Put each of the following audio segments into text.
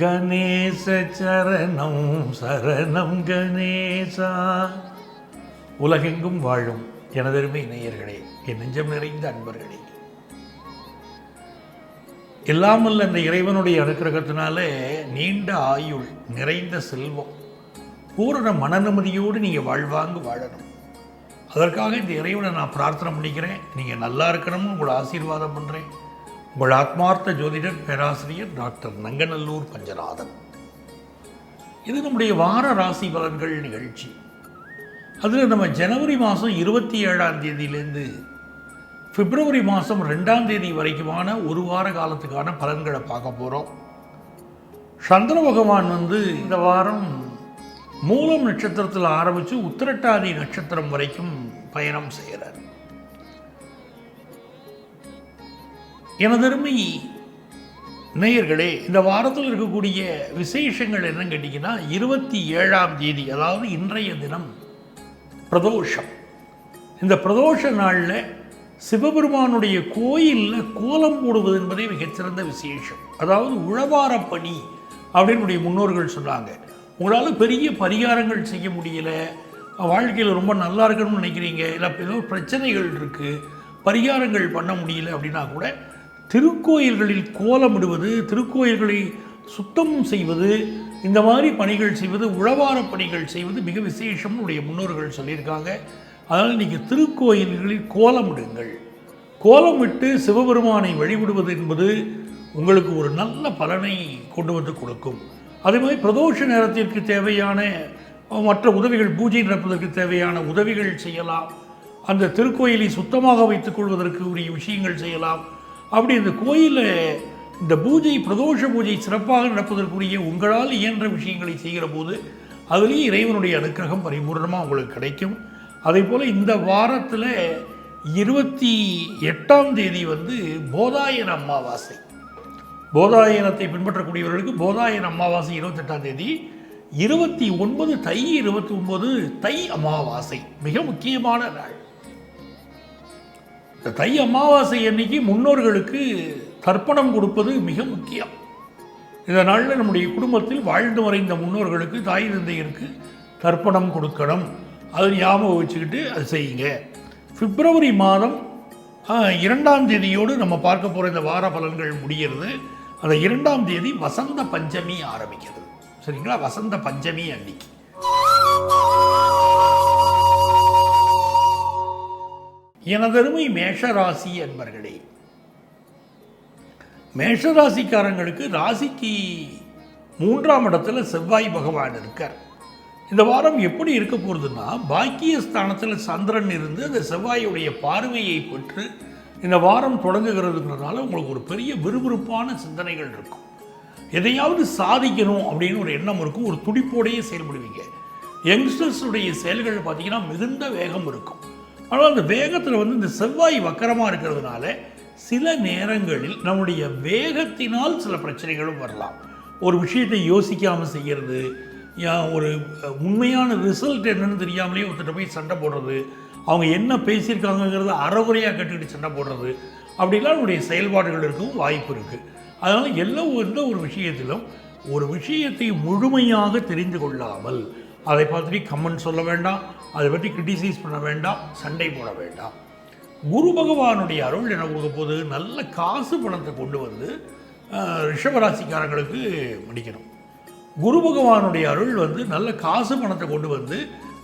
கணேச சரணம் சரணம் கணேசா. உலகெங்கும் வாழும் எனதருமை நேயர்களே, என் நெஞ்சம் நிறைந்த அன்பர்களே, எல்லாமல்ல அந்த இறைவனுடைய அனுக்கிரகத்தினால நீண்ட ஆயுள், நிறைந்த செல்வம், பூரண மனநிம்மதியோடு நீங்கள் வாழ்வாங்க வாழணும். அதற்காக இந்த இறைவனை நான் பிரார்த்தனை பண்ணிக்கிறேன். நீங்கள் நல்லா இருக்கணும்னு உங்களை ஆசீர்வாதம் பண்ணுறேன். உங்கள் ஆத்மார்த்த ஜோதிடர் பேராசிரியர் டாக்டர் நங்கநல்லூர் பஞ்சநாதன். இது நம்முடைய வார ராசி பலன்கள் நிகழ்ச்சி. அதில் நம்ம ஜனவரி மாதம் 27ஆம் தேதியிலேருந்து பிப்ரவரி மாதம் 2ஆம் தேதி வரைக்குமான ஒரு வார காலத்துக்கான பலன்களை பார்க்க போகிறோம். சந்திர பகவான் இந்த வாரம் மூலம் நட்சத்திரத்தில் ஆரம்பித்து உத்திரட்டாதி நட்சத்திரம் வரைக்கும் பயணம் செய்கிறார். எனதருமை நேயர்களே, இந்த வாரத்தில் இருக்கக்கூடிய விசேஷங்கள் என்னன்னு கேட்டிங்கன்னா, 27ஆம் தேதி, அதாவது இன்றைய தினம் பிரதோஷம். இந்த பிரதோஷ நாளில் சிவபெருமானுடைய கோயிலில் கோலம் போடுவது என்பதே மிகச்சிறந்த விசேஷம். அதாவது உழவார பணி அப்படின்னு முன்னோர்கள் சொன்னாங்க. உங்களால் பெரிய பரிகாரங்கள் செய்ய முடியல, வாழ்க்கையில் ரொம்ப நல்லா இருக்கணும்னு நினைக்கிறீங்க, இல்லை ஏதோ பிரச்சனைகள் இருக்குது, பரிகாரங்கள் பண்ண முடியல அப்படின்னா கூட திருக்கோயில்களில் கோலமிடுவது, திருக்கோயில்களை சுத்தம் செய்வது, இந்த மாதிரி பணிகள் செய்வது, உழவார பணிகள் செய்வது மிக விசேஷம்னு உடைய முன்னோர்கள் சொல்லியிருக்காங்க. அதனால் நீங்கள் திருக்கோயில்களில் கோலமிடுங்கள். கோலமிட்டு சிவபெருமானை வழிபடுவது என்பது உங்களுக்கு ஒரு நல்ல பலனை கொண்டு வந்து கொடுக்கும். அதே மாதிரி பிரதோஷ நேரத்திற்கு தேவையான மற்ற உதவிகள், பூஜை நடப்பதற்கு தேவையான உதவிகள் செய்யலாம். அந்த திருக்கோயிலை சுத்தமாக வைத்துக் கொள்வதற்கு உரிய விஷயங்கள் செய்யலாம். அப்படி இந்த கோயிலில் இந்த பூஜை, பிரதோஷ பூஜை சிறப்பாக நடப்பதற்குரிய உங்களால் இயன்ற விஷயங்களை செய்கிற போது அதுலேயே இறைவனுடைய அனுக்கிரகம் பரிபூர்ணமாக உங்களுக்கு கிடைக்கும். அதே போல் இந்த வாரத்தில் 28ஆம் தேதி போதாயன அமாவாசை. போதாயனத்தை பின்பற்றக்கூடியவர்களுக்கு போதாயன அமாவாசை 28ஆம் தேதி. 29 தை, 29 தை அமாவாசை மிக முக்கியமான நாள். இந்த தை அமாவாசை அன்னைக்கு முன்னோர்களுக்கு தர்ப்பணம் கொடுப்பது மிக முக்கியம். இந்த நாளில் நம்முடைய குடும்பத்தில் வாழ்ந்து மறைந்த முன்னோர்களுக்கு, தாய் தந்தையருக்கு தர்ப்பணம் கொடுக்கணும். அது ஞாபகம் வச்சுக்கிட்டு அது செய்யுங்க. பிப்ரவரி மாதம் 2ஆம் தேதியோடு நம்ம பார்க்க போகிற இந்த வார பலன்கள் முடிகிறது. அந்த 2ஆம் தேதி வசந்த பஞ்சமி ஆரம்பிக்கிறது. சரிங்களா? வசந்த பஞ்சமி அன்னைக்கு எனதருமை மேஷராசி அன்பர்களே, மேஷராசிக்காரங்களுக்கு ராசிக்கு 3ஆம் இடத்துல செவ்வாய் பகவான் இருக்கார். இந்த வாரம் எப்படி இருக்க போகிறதுன்னா, பாக்கியஸ்தானத்தில் சந்திரன் இருந்து அந்த செவ்வாயுடைய பார்வையை பெற்று இந்த வாரம் தொடங்குகிறதுங்கிறதுனால உங்களுக்கு ஒரு பெரிய விறுவிறுப்பான சிந்தனைகள் இருக்கும். எதையாவது சாதிக்கணும் அப்படின்னு ஒரு எண்ணம் இருக்கும். ஒரு துடிப்போடையே செயல்படுவீங்க. யங்ஸ்டர்ஸுடைய செயல்கள் பார்த்திங்கன்னா மிகுந்த வேகம் இருக்கும். ஆனால் அந்த வேகத்தில் இந்த செவ்வாய் வக்கரமாக இருக்கிறதுனால சில நேரங்களில் நம்முடைய வேகத்தினால் சில பிரச்சனைகளும் வரலாம். ஒரு விஷயத்தை யோசிக்காமல் செய்கிறது, ஒரு உண்மையான ரிசல்ட் என்னன்னு தெரியாமலே ஒருத்தட்ட போய் சண்டை போடுறது, அவங்க என்ன பேசியிருக்காங்கிறத அறகுறையாக கட்டுக்கிட்டு சண்டை போடுறது, அப்படிலாம் நம்முடைய செயல்பாடுகள் இருக்கவும் வாய்ப்பு இருக்குது. அதனால் எந்த ஒரு விஷயத்திலும் ஒரு விஷயத்தை முழுமையாக தெரிந்து கொள்ளாமல் அதை பற்றி கமெண்ட் சொல்ல வேண்டாம், அதை பற்றி கிரிட்டிசைஸ் பண்ண வேண்டாம், சண்டை போட வேண்டாம். குரு பகவானுடைய அருள் என்ன கொடுக்க போது, நல்ல காசு பணத்தை கொண்டு வந்து ரிஷபராசிக்காரங்களுக்கு மடிக்கணும். குரு பகவானுடைய அருள் நல்ல காசு பணத்தை கொண்டு வந்து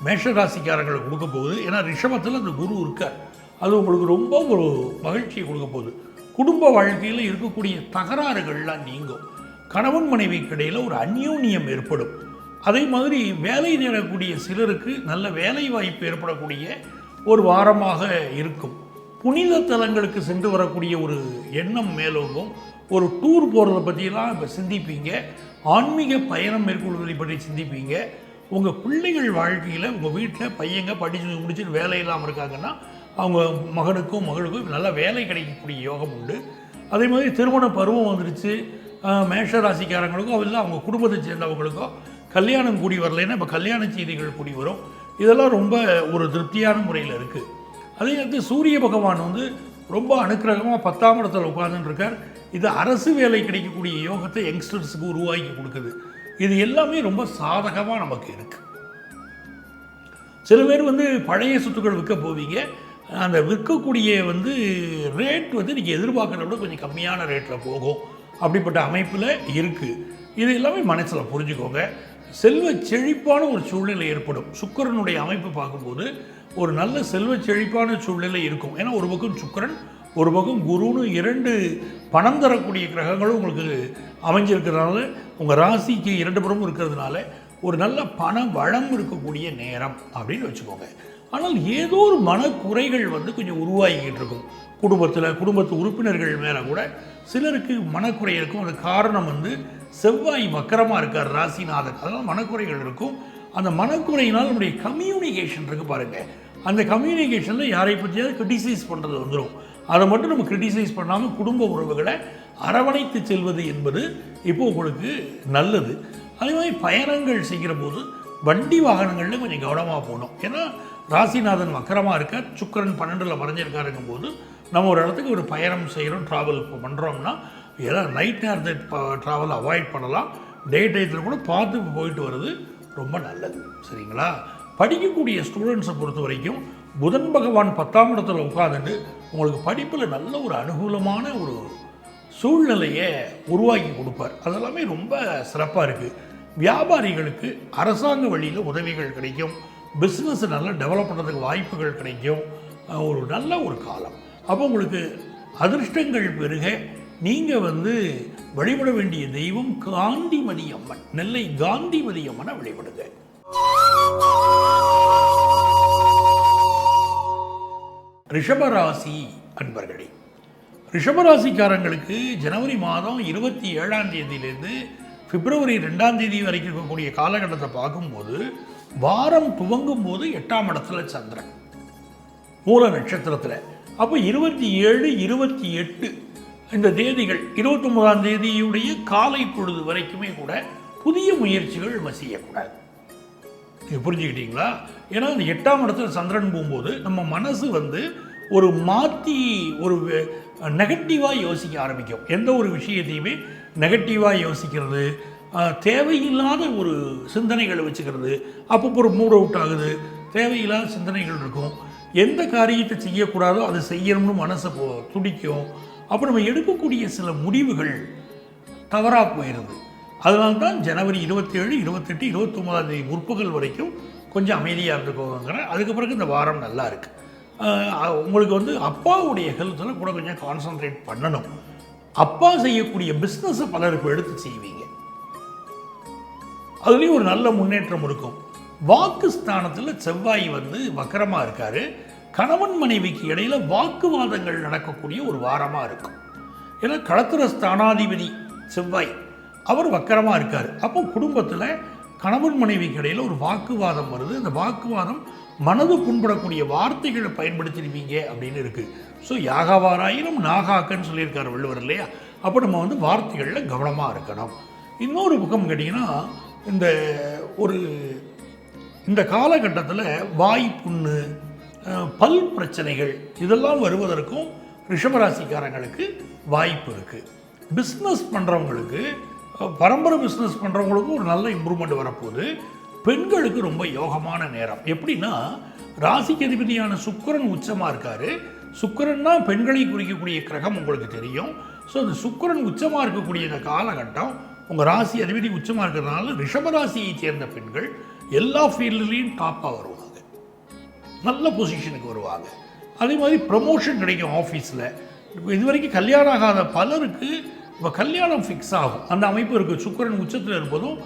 மேஷராசிக்காரங்களுக்கு கொடுக்க போகுது. ஏன்னா ரிஷபத்தில் அந்த குரு இருக்கார். அது உங்களுக்கு ரொம்ப ஒரு மகிழ்ச்சியை கொடுக்க போகுது. குடும்ப வாழ்க்கையில் இருக்கக்கூடிய தகராறுகள்லாம் நீங்கும். கணவன் மனைவிக்கு இடையில் ஒரு அந்யோன்யம் ஏற்படும். அதே மாதிரி வேலை தேடக்கூடிய சிலருக்கு நல்ல வேலை வாய்ப்பு ஏற்படக்கூடிய ஒரு வாரமாக இருக்கும். புனித தலங்களுக்கு சென்று வரக்கூடிய ஒரு எண்ணம் மேலோங்கும். ஒரு டூர் போகிறத பற்றியெல்லாம் இப்போ சிந்திப்பீங்க. ஆன்மீக பயணம் மேற்கொள்வதை பற்றி சிந்திப்பீங்க. உங்கள் பிள்ளைகள் வாழ்க்கையில் உங்கள் வீட்டில் பையங்க படித்து முடிச்சுட்டு வேலை இல்லாமல் இருக்காங்கன்னா அவங்க மகனுக்கும் மகளுக்கும் நல்ல வேலை கிடைக்கக்கூடிய யோகம் உண்டு. அதே மாதிரி திருமண பருவம் வந்துடுச்சு மேஷராசிக்காரங்களுக்கும், இல்லை அவங்க குடும்பத்தை சேர்ந்தவங்களுக்கோ கல்யாணம் கூடி வரலைன்னா இப்போ கல்யாண செய்திகள் கூடி வரும். இதெல்லாம் ரொம்ப ஒரு திருப்தியான முறையில் இருக்குது. அதே நேரத்தில் சூரிய பகவான் ரொம்ப அனுக்கிரகமாக 10ஆம் இடத்துல உட்கார்ந்துருக்கார். இது அரசு வேலை கிடைக்கக்கூடிய யோகத்தை யங்ஸ்டர்ஸுக்கு உருவாக்கி கொடுக்குது. இது எல்லாமே ரொம்ப சாதகமாக நமக்கு இருக்குது. சில பேர் பழைய சொத்துக்கள் விற்க போவீங்க. அந்த விற்கக்கூடிய ரேட் நீங்கள் எதிர்பார்க்குறத விட கொஞ்சம் கம்மியான ரேட்டில் போகும். அப்படிப்பட்ட அமைப்பில் இருக்குது. இது எல்லாமே மனசில் புரிஞ்சுக்கோங்க. செல்வ செழிப்பான ஒரு சூழ்நிலை ஏற்படும். சுக்கிரனுடைய அமைப்பு பார்க்கும்போது ஒரு நல்ல செல்வ செழிப்பான சூழ்நிலை இருக்கும். ஏன்னா ஒரு பக்கம் சுக்கிரன், ஒரு பக்கம் குருன்னு 2 பணம் தரக்கூடிய கிரகங்களும் உங்களுக்கு அமைஞ்சிருக்கிறதுனால, உங்கள் ராசிக்கு 2 புறமும் இருக்கிறதுனால ஒரு நல்ல பண வளம் இருக்கக்கூடிய நேரம் அப்படின்னு வச்சுக்கோங்க. ஆனால் ஏதோ ஒரு மனக்குறைகள் கொஞ்சம் உருவாகிக்கிட்டு இருக்கும். குடும்பத்து உறுப்பினர்கள் மேலே கூட சிலருக்கு மனக்குறை இருக்கும். அது காரணம் செவ்வாய் வக்கரமாக இருக்கார் ராசிநாதன். அதனால் மனக்குறைகள் இருக்கும். அந்த மனக்குறையினால் நம்முடைய கம்யூனிகேஷன் இருக்குது பாருங்கள். அந்த கம்யூனிகேஷனில் யாரை பற்றியாவது கிரிட்டிசைஸ் பண்ணுறது வந்துடும். அதை மட்டும் நம்ம கிரிட்டிசைஸ் பண்ணாமல் குடும்ப உறவுகளை அரவணைத்து செல்வது என்பது இப்போ உங்களுக்கு நல்லது. அதே மாதிரி பயணங்கள் செய்கிற போது வண்டி வாகனங்களில் கொஞ்சம் கவனமாக போகணும். ஏன்னா ராசிநாதன் வக்கரமாக இருக்கார், சுக்கிரன் 12ல் மறைஞ்சிருக்காருங்கும் போது நம்ம ஒரு இடத்துக்கு ஒரு பயணம் செய்கிறோம், ட்ராவல் இப்போ பண்ணுறோம்னா ஏதாவது நைட் நேரத்தை ட்ராவல் அவாய்ட் பண்ணலாம். டே டயத்தில் கூட பார்த்து போயிட்டு வர்றது ரொம்ப நல்லது. சரிங்களா? படிக்கக்கூடிய ஸ்டூடெண்ட்ஸை பொறுத்த வரைக்கும் புதன் பகவான் 10ஆம் இடத்துல உட்காந்துட்டு உங்களுக்கு படிப்பில் நல்ல ஒரு அனுகூலமான ஒரு சூழ்நிலையை உருவாக்கி கொடுப்பார். அதெல்லாமே ரொம்ப சிறப்பாக இருக்குது. வியாபாரிகளுக்கு அரசாங்க வழியில் உதவிகள் கிடைக்கும். பிஸ்னஸ் நல்லா டெவலப் பண்ணுறதுக்கு வாய்ப்புகள் கிடைக்கும். ஒரு நல்ல ஒரு காலம். அப்போ உங்களுக்கு அதிர்ஷ்டங்கள் பெருக நீங்கள் வழிபட வேண்டிய தெய்வம் காந்திமதி அம்மன். நெல்லை காந்திமதி அம்மனை வழிபடுங்க. ரிஷபராசி அன்பர்களே, ரிஷபராசிக்காரங்களுக்கு ஜனவரி மாதம் 27ஆம் தேதியிலேருந்து பிப்ரவரி 2ஆம் தேதி வரைக்கும் இருக்கக்கூடிய காலகட்டத்தை பார்க்கும்போது வாரம் துவங்கும் போது 8ஆம் இடத்துல சந்திரன் மூல நட்சத்திரத்தில். அப்போ 27, 28 இந்த தேதிகள், 29ஆம் தேதியுடைய காலை பொழுது வரைக்குமே கூட புதிய முயற்சிகள் நம்ம செய்யக்கூடாது. நீங்கள் புரிஞ்சுக்கிட்டீங்களா? ஏன்னா அந்த 8ஆம் இடத்துல சந்திரன் போகும்போது நம்ம மனசு ஒரு மாற்றி ஒரு நெகட்டிவாக யோசிக்க ஆரம்பிக்கும். எந்த ஒரு விஷயத்தையுமே நெகட்டிவாக யோசிக்கிறது, தேவையில்லாத ஒரு சிந்தனைகளை வச்சுக்கிறது, அப்போ ஒரு மூட் அவுட் ஆகுது, தேவையில்லாத சிந்தனைகள் இருக்கும். எந்த காரியத்தை செய்யக்கூடாதோ அதை செய்யணும்னு மனசை துடிக்கும். அப்போ நம்ம எடுக்கக்கூடிய சில முடிவுகள் தவறாக போயிடுது. அதனால தான் ஜனவரி 27, 28, 29ஆம் தேதி முற்பகல் வரைக்கும் கொஞ்சம் அமைதியாக இருந்துக்கோங்கிறேன். அதுக்கு பிறகு இந்த வாரம் நல்லா இருக்குது. உங்களுக்கு அப்பாவுடைய ஹெல்த்தில் கூட கொஞ்சம் கான்சன்ட்ரேட் பண்ணணும். அப்பா செய்யக்கூடிய பிஸ்னஸை பலருக்கு எடுத்து செய்வீங்க. அதுலேயும் ஒரு நல்ல முன்னேற்றம் இருக்கும். வாக்கு ஸ்தானத்தில் செவ்வாய் வக்கரமாக இருக்கார். கணவன் மனைவிக்கு இடையில் வாக்குவாதங்கள் நடக்கக்கூடிய ஒரு வாரமாக இருக்கும். ஏன்னா களத்திர ஸ்தானாதிபதி செவ்வாய் அவர் வக்கரமாக இருக்கார். அப்போ குடும்பத்தில் கணவன் மனைவிக்கு இடையில் ஒரு வாக்குவாதம் வருது. அந்த வாக்குவாதம் மனது புண்படக்கூடிய வார்த்தைகளை பயன்படுத்திடுவீங்க அப்படின்னு இருக்குது. ஸோ யாகாவாராயினும் நாகாக்கன்னு சொல்லியிருக்காரு வள்ளுவர் இல்லையா? அப்போ நம்ம வார்த்தைகளில் கவனமாக இருக்கணும். இன்னொரு பக்கம் கேட்டிங்கன்னா, இந்த காலகட்டத்தில் வாய் புண்ணு, பல் பிரச்சனைகள் இதெல்லாம் வருவதற்கும் ரிஷபராசிக்காரங்களுக்கு வாய்ப்பு இருக்குது. பிஸ்னஸ் பண்ணுறவங்களுக்கு, பரம்பரை பிஸ்னஸ் பண்ணுறவங்களுக்கும் ஒரு நல்ல இம்ப்ரூவ்மெண்ட் வரப்போகுது. பெண்களுக்கு ரொம்ப யோகமான நேரம். எப்படின்னா, ராசிக்கு அதிபதியான சுக்கிரன் உச்சமாக இருக்கார். சுக்கிரன்னா பெண்களை குறிக்கக்கூடிய கிரகம் உங்களுக்கு தெரியும். ஸோ அந்த சுக்கிரன் உச்சமாக இருக்கக்கூடிய இந்த காலகட்டம் உங்கள் ராசி அதிபதி உச்சமாக இருக்கிறதுனால ரிஷபராசியை சேர்ந்த பெண்கள் எல்லா ஃபீல்டுலேயும் டாப்பாக வருவாங்க, நல்ல பொசிஷனுக்கு வருவாங்க. அதே மாதிரி ப்ரமோஷன் கிடைக்கும் ஆஃபீஸில். இது வரைக்கும் கல்யாணம் ஆகாத பலருக்கு இப்போ கல்யாணம் ஃபிக்ஸ் ஆகும். அந்த அமைப்பு இருக்குது. சுக்கிரன் உச்சத்தில் இருப்பதும்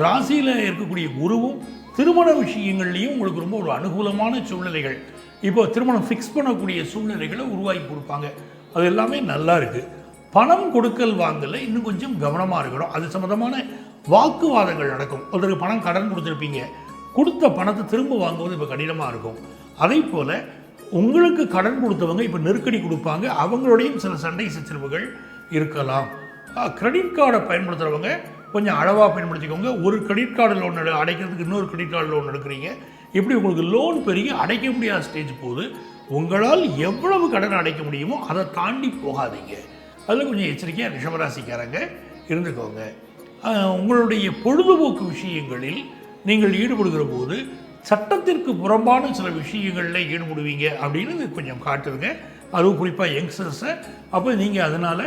ராசியில் இருக்கக்கூடிய குருவும் திருமண விஷயங்கள்லேயும் உங்களுக்கு ரொம்ப ஒரு அனுகூலமான சூழ்நிலைகள், இப்போ திருமணம் ஃபிக்ஸ் பண்ணக்கூடிய சூழ்நிலைகளை உருவாக்கி கொடுப்பாங்க. அது எல்லாமே நல்லா இருக்குது. பணம் கொடுக்கல் வாங்கல இன்னும் கொஞ்சம் கவனமாக இருக்கணும். அது சம்மந்தமான வாக்குவாதங்கள் நடக்கும். ஒருத்தருக்கு பணம் கடன் கொடுத்துருப்பீங்க, கொடுத்த பணத்தை திரும்ப வாங்குவது இப்போ கடினமாக இருக்கும். அதே போல் உங்களுக்கு கடன் கொடுத்தவங்க இப்போ நெருக்கடி கொடுப்பாங்க. அவங்களோடையும் சில சண்டை சச்சரவுகள் இருக்கலாம். கிரெடிட் கார்டை பயன்படுத்துகிறவங்க கொஞ்சம் அளவாக பயன்படுத்திக்கோங்க. ஒரு கிரெடிட் கார்டு லோன் அடைக்கிறதுக்கு இன்னொரு கிரெடிட் கார்டு லோன் எடுக்கிறீங்க. இப்படி உங்களுக்கு லோன் பெருகி அடைக்க முடியாத ஸ்டேஜ் போகுது. உங்களால் எவ்வளவு கடன் அடைக்க முடியுமோ அதை தாண்டி போகாதீங்க. அதில் கொஞ்சம் எச்சரிக்கையாக ரிஷபராசிக்காரங்க இருந்துக்கோங்க. உங்களுடைய பொழுதுபோக்கு விஷயங்களில் நீங்கள் ஈடுபடுகிற போது சட்டத்திற்கு புறம்பான சில விஷயங்களில் ஈடுபடுவீங்க அப்படின்னு கொஞ்சம் காட்டுதுங்க. அதுவும் குறிப்பாக யங்ஸ்டர்ஸை. அப்போ நீங்கள் அதனால்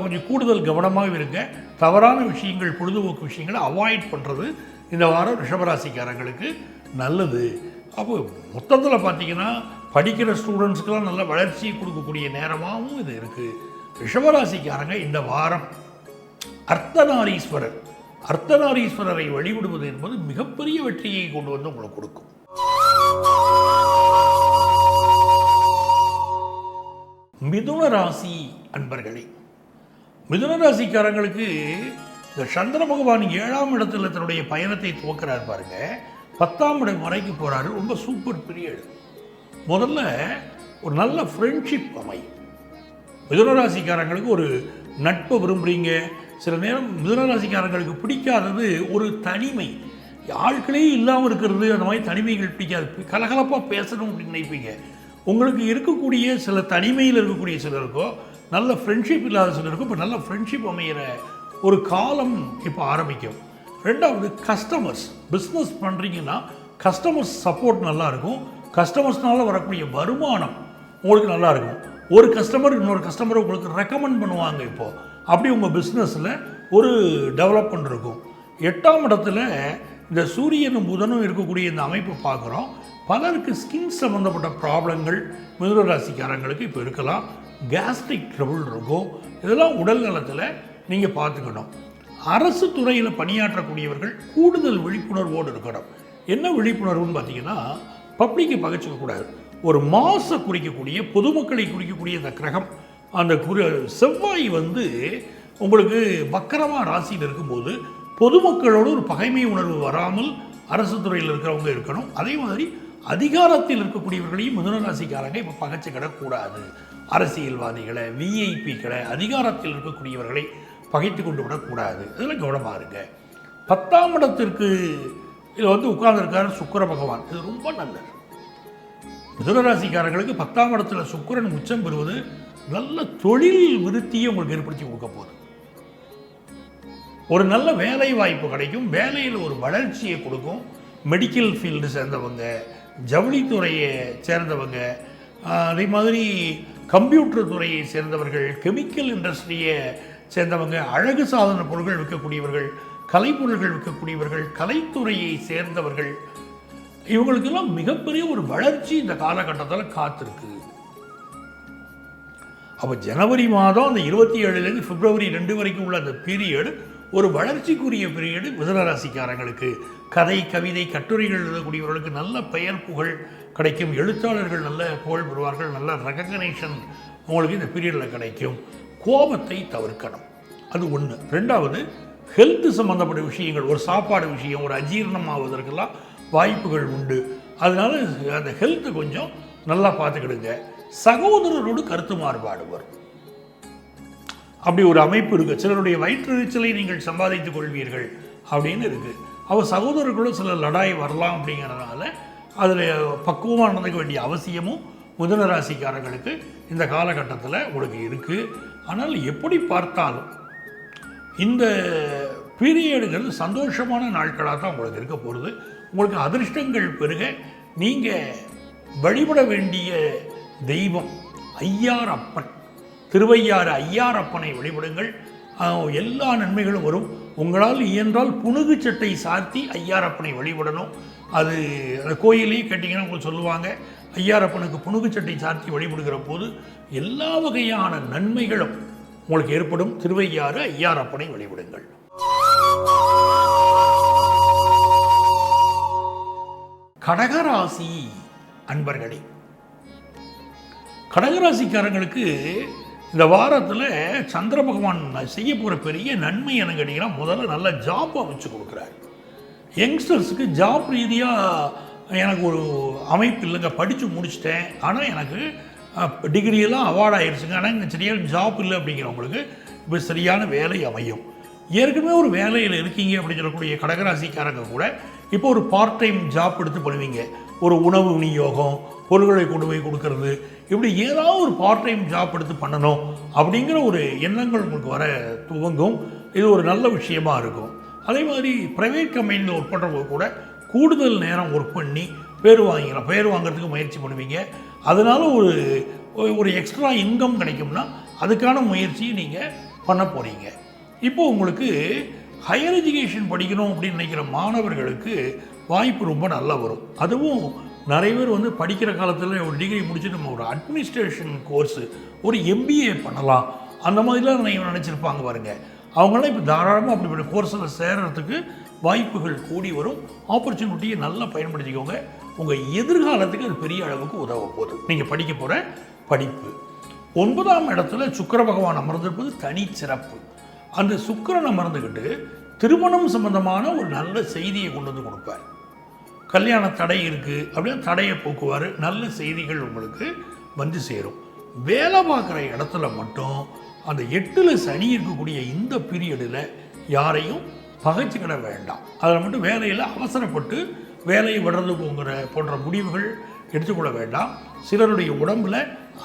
கொஞ்சம் கூடுதல் கவனமாக இருங்க. தவறான விஷயங்கள், பொழுதுபோக்கு விஷயங்களை அவாய்ட் பண்ணுறது இந்த வாரம் ரிஷபராசிக்காரங்களுக்கு நல்லது. அப்போ மொத்தத்தில் பார்த்தீங்கன்னா படிக்கிற ஸ்டூடெண்ட்ஸ்க்கெல்லாம் நல்ல வளர்ச்சியை கொடுக்கக்கூடிய நேரமாகவும் இது இருக்குது. ரிஷபராசிக்காரங்க இந்த வாரம் அர்த்தநாரீஸ்வரரை வழிபடுவது என்பது மிகப்பெரிய வெற்றியை கொண்டு வந்து உங்களுக்கு கொடுக்கும். மிதுன ராசி அன்பர்களே, மிதுன ராசிக்காரங்களுக்கு இந்த சந்திர பகவான் 7ஆம் இடத்துல தன்னுடைய பயணத்தை துவக்கிறார் பாருங்க. 10ஆம் இடம் வரைக்கும் போகிறாரு. ரொம்ப சூப்பர் பீரியட். முதல்ல ஒரு நல்ல ஃப்ரெண்ட்ஷிப் அமையும். மிதுன ராசிக்காரங்களுக்கு ஒரு நட்பை விரும்புகிறீங்க. சில நேரம் மிதுன ராசிக்காரங்களுக்கு பிடிக்காதது ஒரு தனிமை, ஆட்களே இல்லாமல் இருக்கிறது. அந்த மாதிரி தனிமைகள் பிடிக்காது. கலகலப்பாக பேசணும் அப்படின்னு நினைப்பீங்க. உங்களுக்கு இருக்கக்கூடிய சில தனிமையில் இருக்கக்கூடிய சிலருக்கோ, நல்ல ஃப்ரெண்ட்ஷிப் இல்லாத சிலருக்கோ இப்போ நல்ல ஃப்ரெண்ட்ஷிப் அமைகிற ஒரு காலம் இப்போ ஆரம்பிக்கும். ரெண்டாவது, கஸ்டமர்ஸ், பிஸ்னஸ் பண்ணுறீங்கன்னா கஸ்டமர்ஸ் சப்போர்ட் நல்லாயிருக்கும். கஸ்டமர்ஸ்னால வரக்கூடிய வருமானம் உங்களுக்கு நல்லாயிருக்கும். ஒரு கஸ்டமர் இன்னொரு கஸ்டமரை உங்களுக்கு ரெக்கமெண்ட் பண்ணுவாங்க. இப்போது அப்படி உங்கள் பிஸ்னஸில் ஒரு டெவலப்மெண்ட் இருக்கும். 8ஆம் இடத்துல இந்த சூரியனும் புதனும் இருக்கக்கூடிய இந்த அமைப்பு பார்க்குறோம். பலருக்கு ஸ்கின் சம்மந்தப்பட்ட ப்ராப்ளங்கள் மிதுன ராசிக்காரங்களுக்கு இப்போ இருக்கலாம். கேஸ்ட்ரிக் ட்ரபிள் இருக்கும். இதெல்லாம் உடல் நலத்தில் நீங்கள் பார்த்துக்கணும். அரசு துறையில் பணியாற்றக்கூடியவர்கள் கூடுதல் விழிப்புணர்வோடு இருக்கணும். என்ன விழிப்புணர்வுன்னு பார்த்தீங்கன்னா, பப்ளிக்கை பகைச்சிக்கக்கூடாது. ஒரு மாசை குறிக்கக்கூடிய, பொதுமக்களை குறிக்கக்கூடிய இந்த கிரகம், அந்த செவ்வாய் உங்களுக்கு வக்கரமாக ராசியில் இருக்கும்போது பொதுமக்களோடு ஒரு பகைமை உணர்வு வராமல் அரசு துறையில் இருக்கிறவங்க இருக்கணும். அதே மாதிரி அதிகாரத்தில் இருக்கக்கூடியவர்களையும் மிதுன ராசிக்காரங்க இப்போ பகைச்சிக்கிடக்கூடாது. அரசியல்வாதிகளை, விஐபிக்களை, அதிகாரத்தில் இருக்கக்கூடியவர்களை பகைத்து கொண்டு விடக்கூடாது. இதில் கவனமாக இருங்க. 10ஆம் இடத்திற்கு இதில் உட்கார்ந்துருக்காரு சுக்கிர பகவான். இது ரொம்ப நல்லது. மிதுன ராசிக்காரர்களுக்கு 10ஆம் இடத்துல சுக்கிரன் உச்சம் பெறுவது நல்ல தொழில் விருத்தியை உங்களுக்கு ஏற்படுத்தி கொடுக்க போகுது. ஒரு நல்ல வேலை வாய்ப்பு கிடைக்கும். வேலையில் ஒரு வளர்ச்சியை கொடுக்கும். மெடிக்கல் ஃபீல்டு சேர்ந்தவங்க, ஜவுளித்துறையை சேர்ந்தவங்க, அதே மாதிரி கம்ப்யூட்டர் துறையை சேர்ந்தவர்கள், கெமிக்கல் இண்டஸ்ட்ரியை சேர்ந்தவங்க, அழகு சாதன பொருட்கள் விற்கக்கூடியவர்கள், கலைப்பொருள்கள் விற்கக்கூடியவர்கள், கலைத்துறையை சேர்ந்தவர்கள், இவங்களுக்கெல்லாம் மிகப்பெரிய ஒரு வளர்ச்சி இந்த காலகட்டத்தில் காத்திருக்கு. அப்போ ஜனவரி மாதம் அந்த 27லேருந்து பிப்ரவரி 2 வரைக்கும் உள்ள அந்த பீரியடு ஒரு வளர்ச்சிக்குரிய பீரியடு மிதுன ராசிக்காரங்களுக்கு. கதை, கவிதை, கட்டுரைகள் எழுதக்கூடியவர்களுக்கு நல்ல பெயர் புகழ் கிடைக்கும். எழுத்தாளர்கள் நல்ல புகழ் பெறுவார்கள். நல்ல ரெகக்னேஷன் உங்களுக்கு இந்த பீரியடில் கிடைக்கும். கோபத்தை தவிர்க்கணும், அது ஒன்று. ரெண்டாவது, ஹெல்த்து சம்மந்தப்பட்ட விஷயங்கள், ஒரு சாப்பாடு விஷயம், ஒரு அஜீரணம் ஆவதற்கெல்லாம் வாய்ப்புகள் உண்டு. அதனால அந்த ஹெல்த்தை கொஞ்சம் நல்லா பார்த்துக்கிடுங்க. சகோதரரோடு கருத்து மாறுபாடு வரும். அப்படி ஒரு அமைப்பு இருக்குது. சிலருடைய வயிற்றெரிச்சலை நீங்கள் சம்பாதித்துக் கொள்வீர்கள் அப்படின்னு இருக்குது. அவள் சகோதரர்களும் சில லடாய் வரலாம். அப்படிங்கிறதுனால அதில் பக்குவமாக நடந்துக்க வேண்டிய அவசியமும் மிதுன ராசிக்காரர்களுக்கு இந்த காலகட்டத்தில் உங்களுக்கு இருக்குது. ஆனால் எப்படி பார்த்தாலும் இந்த பீரியடுகள் சந்தோஷமான நாட்களாக தான் உங்களுக்கு இருக்க போகிறது. உங்களுக்கு அதிர்ஷ்டங்கள் பெருக நீங்கள் வழிபட வேண்டிய தெய்வம் ஐயாரப்பன். திருவையாறு ஐயாரப்பனை வழிபடுங்கள். எல்லா நன்மைகளும் வரும். உங்களால் இயன்றால் புனுகு சட்டை சாத்தி ஐயாரப்பனை வழிபடணும். அது அந்த கோயிலையும் கேட்டிங்கன்னா உங்களுக்கு சொல்லுவாங்க. ஐயாரப்பனுக்கு புனுகு சட்டை சாத்தி வழிபடுகிற போது எல்லா வகையான நன்மைகளும் உங்களுக்கு ஏற்படும். திருவையாறு ஐயாரப்பனை வழிபடுங்கள். கடகராசி அன்பர்களே, கடகராசிக்காரங்களுக்கு இந்த வாரத்தில் சந்திர பகவான் செய்ய போகிற பெரிய நன்மை என்னன்னு கேட்டிங்கன்னா, முதல்ல நல்ல ஜாப் அமைச்சு கொடுக்குறாரு. யங்ஸ்டர்ஸுக்கு ஜாப் ரீதியாக எனக்கு ஒரு அமைப்பு இல்லைங்க, படித்து முடிச்சிட்டேன், ஆனால் எனக்கு டிகிரியெல்லாம் அவார்ட் ஆகிடுச்சுங்க, ஆனால் இங்கே சரியான ஜாப் இல்லை அப்படிங்கிறவங்களுக்கு இப்போ சரியான வேலை அமையும். ஏற்கனவே ஒரு வேலையில் இருக்கீங்க அப்படின்னு சொல்லக்கூடிய கடகராசிக்காரங்க கூட இப்போ ஒரு பார்ட் டைம் ஜாப் எடுத்து பண்ணுவீங்க. ஒரு உணவு விநியோகம், பொருட்களை கொண்டு போய் கொடுக்கறது, இப்படி ஏதாவது ஒரு பார்ட் டைம் ஜாப் எடுத்து பண்ணணும் அப்படிங்கிற ஒரு எண்ணங்கள் உங்களுக்கு வர துவங்கும். இது ஒரு நல்ல விஷயமா இருக்கும். அதே மாதிரி ப்ரைவேட் கம்பெனியில் ஒர்க் பண்ணுறவங்க கூட கூடுதல் நேரம் ஒர்க் பண்ணி பேர் வாங்குறதுக்கு முயற்சி பண்ணுவீங்க. அதனால் ஒரு எக்ஸ்ட்ரா இன்கம் கிடைக்கும்னா அதுக்கான முயற்சியை நீங்கள் பண்ண போகிறீங்க. இப்போது உங்களுக்கு ஹையர் எஜுகேஷன் படிக்கணும் அப்படின்னு நினைக்கிற மாணவர்களுக்கு வாய்ப்பு ரொம்ப நல்லா வரும். அதுவும் நிறைய பேர் படிக்கிற காலத்தில் ஒரு டிகிரி முடிச்சுட்டு நம்ம ஒரு அட்மினிஸ்ட்ரேஷன் கோர்ஸு, ஒரு MBA பண்ணலாம், அந்த மாதிரிலாம் நினச்சிருப்பாங்க பாருங்க. அவங்களாம் இப்போ தாராளமாக அப்படிப்பட்ட கோர்ஸில் சேர்கிறதுக்கு வாய்ப்புகள் கூடி வரும். ஆப்பர்ச்சுனிட்டியை நல்லா பயன்படுத்திக்கோங்க. உங்கள் எதிர்காலத்துக்கு அது பெரிய அளவுக்கு உதவ போகுது. நீங்கள் படிக்க போகிற படிப்பு. 9ஆம் இடத்துல சுக்கிர பகவான் அமர்ந்திருப்பது தனி சிறப்பு. அந்த சுக்கிரன் அமர்ந்துக்கிட்டு திருமணம் சம்பந்தமான ஒரு நல்ல செய்தியை கொண்டு வந்து கொடுப்பார். கல்யாண தடை இருக்குது அப்படின்னா தடையை போக்குவார். நல்ல செய்திகள் உங்களுக்கு வந்து சேரும். வேலை பார்க்குற இடத்துல மட்டும் அந்த 8ல் சனி இருக்கக்கூடிய இந்த பீரியடில் யாரையும் பகைச்சிக்கிட வேண்டாம். அதில் மட்டும் வேலையில் அவசரப்பட்டு வேலையை விடுறது போன்ற முடிவுகள் எடுத்துக்கொள்ள வேண்டாம். சிலருடைய உடம்பில்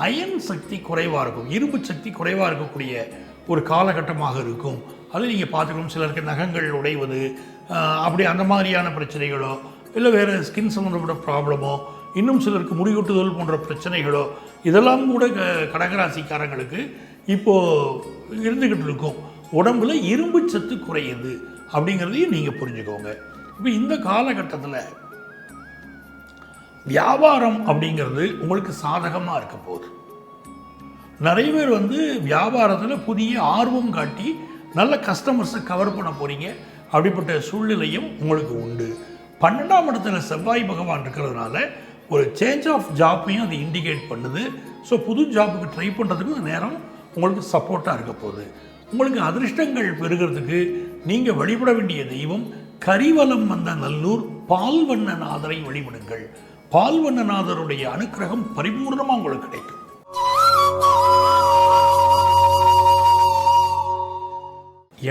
அயன் சக்தி குறைவாக இருக்கும், இரும்பு சக்தி குறைவாக இருக்கக்கூடிய ஒரு காலகட்டமாக இருக்கும். அது நீங்கள் பார்த்துக்கணும். சிலருக்கு நகங்கள் உடைவது, அப்படி அந்த மாதிரியான பிரச்சனைகளோ, இல்லை வேறு ஸ்கின் சம்மந்தப்பட்ட ப்ராப்ளமோ, இன்னும் சிலருக்கு முடிவெட்டுதல் போன்ற பிரச்சனைகளோ, இதெல்லாம் கூட கடகராசிக்காரங்களுக்கு இப்போது இருந்துக்கிட்டு இருக்கும். உடம்புல இரும்பு சத்து குறையுது அப்படிங்கிறதையும் நீங்கள் புரிஞ்சுக்கோங்க. இப்போ இந்த காலகட்டத்தில் வியாபாரம் அப்படிங்கிறது உங்களுக்கு சாதகமாக இருக்க போகுது. நிறைய பேர் வியாபாரத்தில் புதிய ஆர்வம் காட்டி நல்ல கஸ்டமர்ஸை கவர் பண்ண போகிறீங்க. அப்படிப்பட்ட சூழ்நிலையும் உங்களுக்கு உண்டு. 12ஆம் இடத்துல செவ்வாய் பகவான் இருக்கிறதுனால ஒரு சேஞ்ச் ஆஃப் ஜாப்பையும் அது இண்டிகேட் பண்ணுது. ஸோ புது ஜாப்புக்கு ட்ரை பண்ணுறதுக்கு நேரம் உங்களுக்கு சப்போர்ட்டாக இருக்க போகுது. உங்களுக்கு அதிர்ஷ்டங்கள் பெறுகிறதுக்கு நீங்கள் வழிபட வேண்டிய தெய்வம் கரிவலம் வந்த நல்லூர் பால்வண்ணநாதரை வழிபடுங்கள். பால்வண்ணநாதருடைய அனுக்கிரகம் பரிபூர்ணமாக உங்களுக்கு கிடைக்கும்.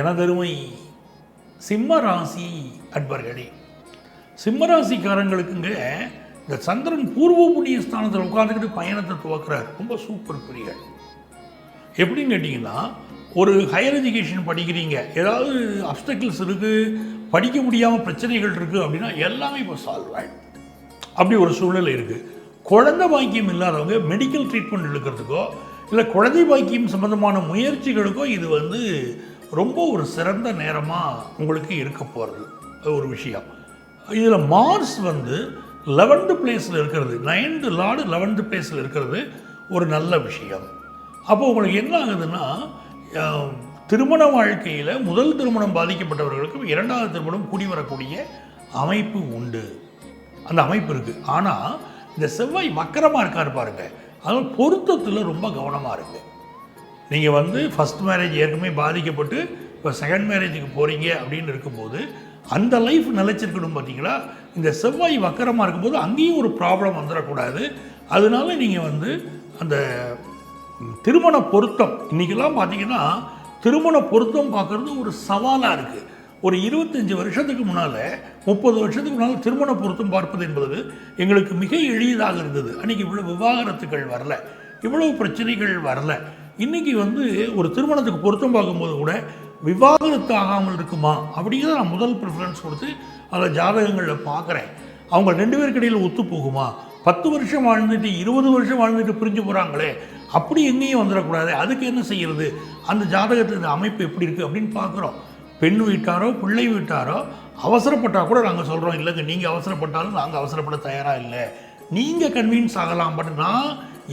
எனதருமை சிம்ம ராசி அன்பர்களே, சிம்மராசிக்காரங்களுக்குங்க இந்த சந்திரன் பூர்வ புண்ணிய ஸ்தானத்தில் உட்காந்துக்கிட்டு பயணத்தை துவக்கிறார். ரொம்ப சூப்பர் பீரியட். எப்படின்னு கேட்டிங்கன்னா, ஒரு ஹையர் எஜுகேஷன் படிக்கிறீங்க, ஏதாவது அப்டக்கிள்ஸ் இருக்குது, படிக்க முடியாமல் பிரச்சனைகள் இருக்குது அப்படின்னா எல்லாமே இப்போ சால்வ் ஆகிடும். அப்படி ஒரு சூழ்நிலை இருக்குது. குழந்தை பாக்கியம் இல்லாதவங்க மெடிக்கல் ட்ரீட்மெண்ட் எடுக்கிறதுக்கோ இல்லை குழந்தை பாக்கியம் சம்மந்தமான முயற்சிகளுக்கோ இது ரொம்ப ஒரு சிறந்த நேரமாக உங்களுக்கு இருக்க போகிறது ஒரு விஷயம். இதில் மார்ஸ் 11th பிளேஸில் இருக்கிறது, 9th லார்டு 11th பிளேஸில் இருக்கிறது ஒரு நல்ல விஷயம். அப்போ உங்களுக்கு என்ன ஆகுதுன்னா, திருமண வாழ்க்கையில் முதல் திருமணம் பாதிக்கப்பட்டவர்களுக்கு 2வது திருமணம் கூடி வரக்கூடிய அமைப்பு உண்டு. அந்த அமைப்பு இருக்குது. ஆனால் இந்த செவ்வாய் வக்கரமாக இருக்கார் பாருங்க, அதனால் பொருத்தத்தில் ரொம்ப கவனமாக இருக்குது. நீங்கள் ஃபஸ்ட் மேரேஜ் ஏற்கனவே பாதிக்கப்பட்டு இப்போ செகண்ட் மேரேஜுக்கு போகிறீங்க அப்படின்னு இருக்கும்போது அந்த லைஃப் நிலைச்சிருக்கணும். பார்த்தீங்களா, இந்த செவ்வாய் வக்கரமாக இருக்கும்போது அங்கேயும் ஒரு ப்ராப்ளம் வந்துடக்கூடாது. அதனால நீங்கள் அந்த திருமண பொருத்தம், இன்றைக்கெல்லாம் பார்த்தீங்கன்னா திருமண பொருத்தம் பார்க்குறது ஒரு சவாலாக இருக்குது. ஒரு 25 வருஷத்துக்கு முன்னால் 30 வருஷத்துக்கு முன்னால் திருமண பொருத்தம் பார்ப்பது என்பது எங்களுக்கு மிக எளிதாக இருந்தது. அன்றைக்கி இவ்வளோ விவாகரத்துகள் வரல, இவ்வளோ பிரச்சனைகள் வரல. இன்றைக்கி ஒரு திருமணத்துக்கு பொருத்தம் பார்க்கும்போது கூட விவாகரத்து ஆகாமல் இருக்குமா அப்படிங்கிறத நான் முதல் ப்ரிஃபரன்ஸ் கொடுத்து அதில் ஜாதகங்களில் பார்க்குறேன். அவங்க 2 பேருக்கு இடையில் ஒத்து போகுமா, 10 வருஷம் வாழ்ந்துட்டு 20 வருஷம் வாழ்ந்துட்டு பிரிஞ்சு போகிறாங்களே, அப்படி எங்கேயும் வந்துடக்கூடாது. அதுக்கு என்ன செய்கிறது, அந்த ஜாதகத்தின் அமைப்பு எப்படி இருக்குது அப்படின்னு பார்க்குறோம். பெண் வீட்டாரோ பிள்ளை வீட்டாரோ அவசரப்பட்டால் கூட நாங்கள் சொல்கிறோம், இல்லைங்க நீங்கள் அவசரப்பட்டாலும் நாங்கள் அவசரப்பட தயாராக இல்லை, நீங்கள் கன்வீன்ஸ் ஆகலாம், பட் நான்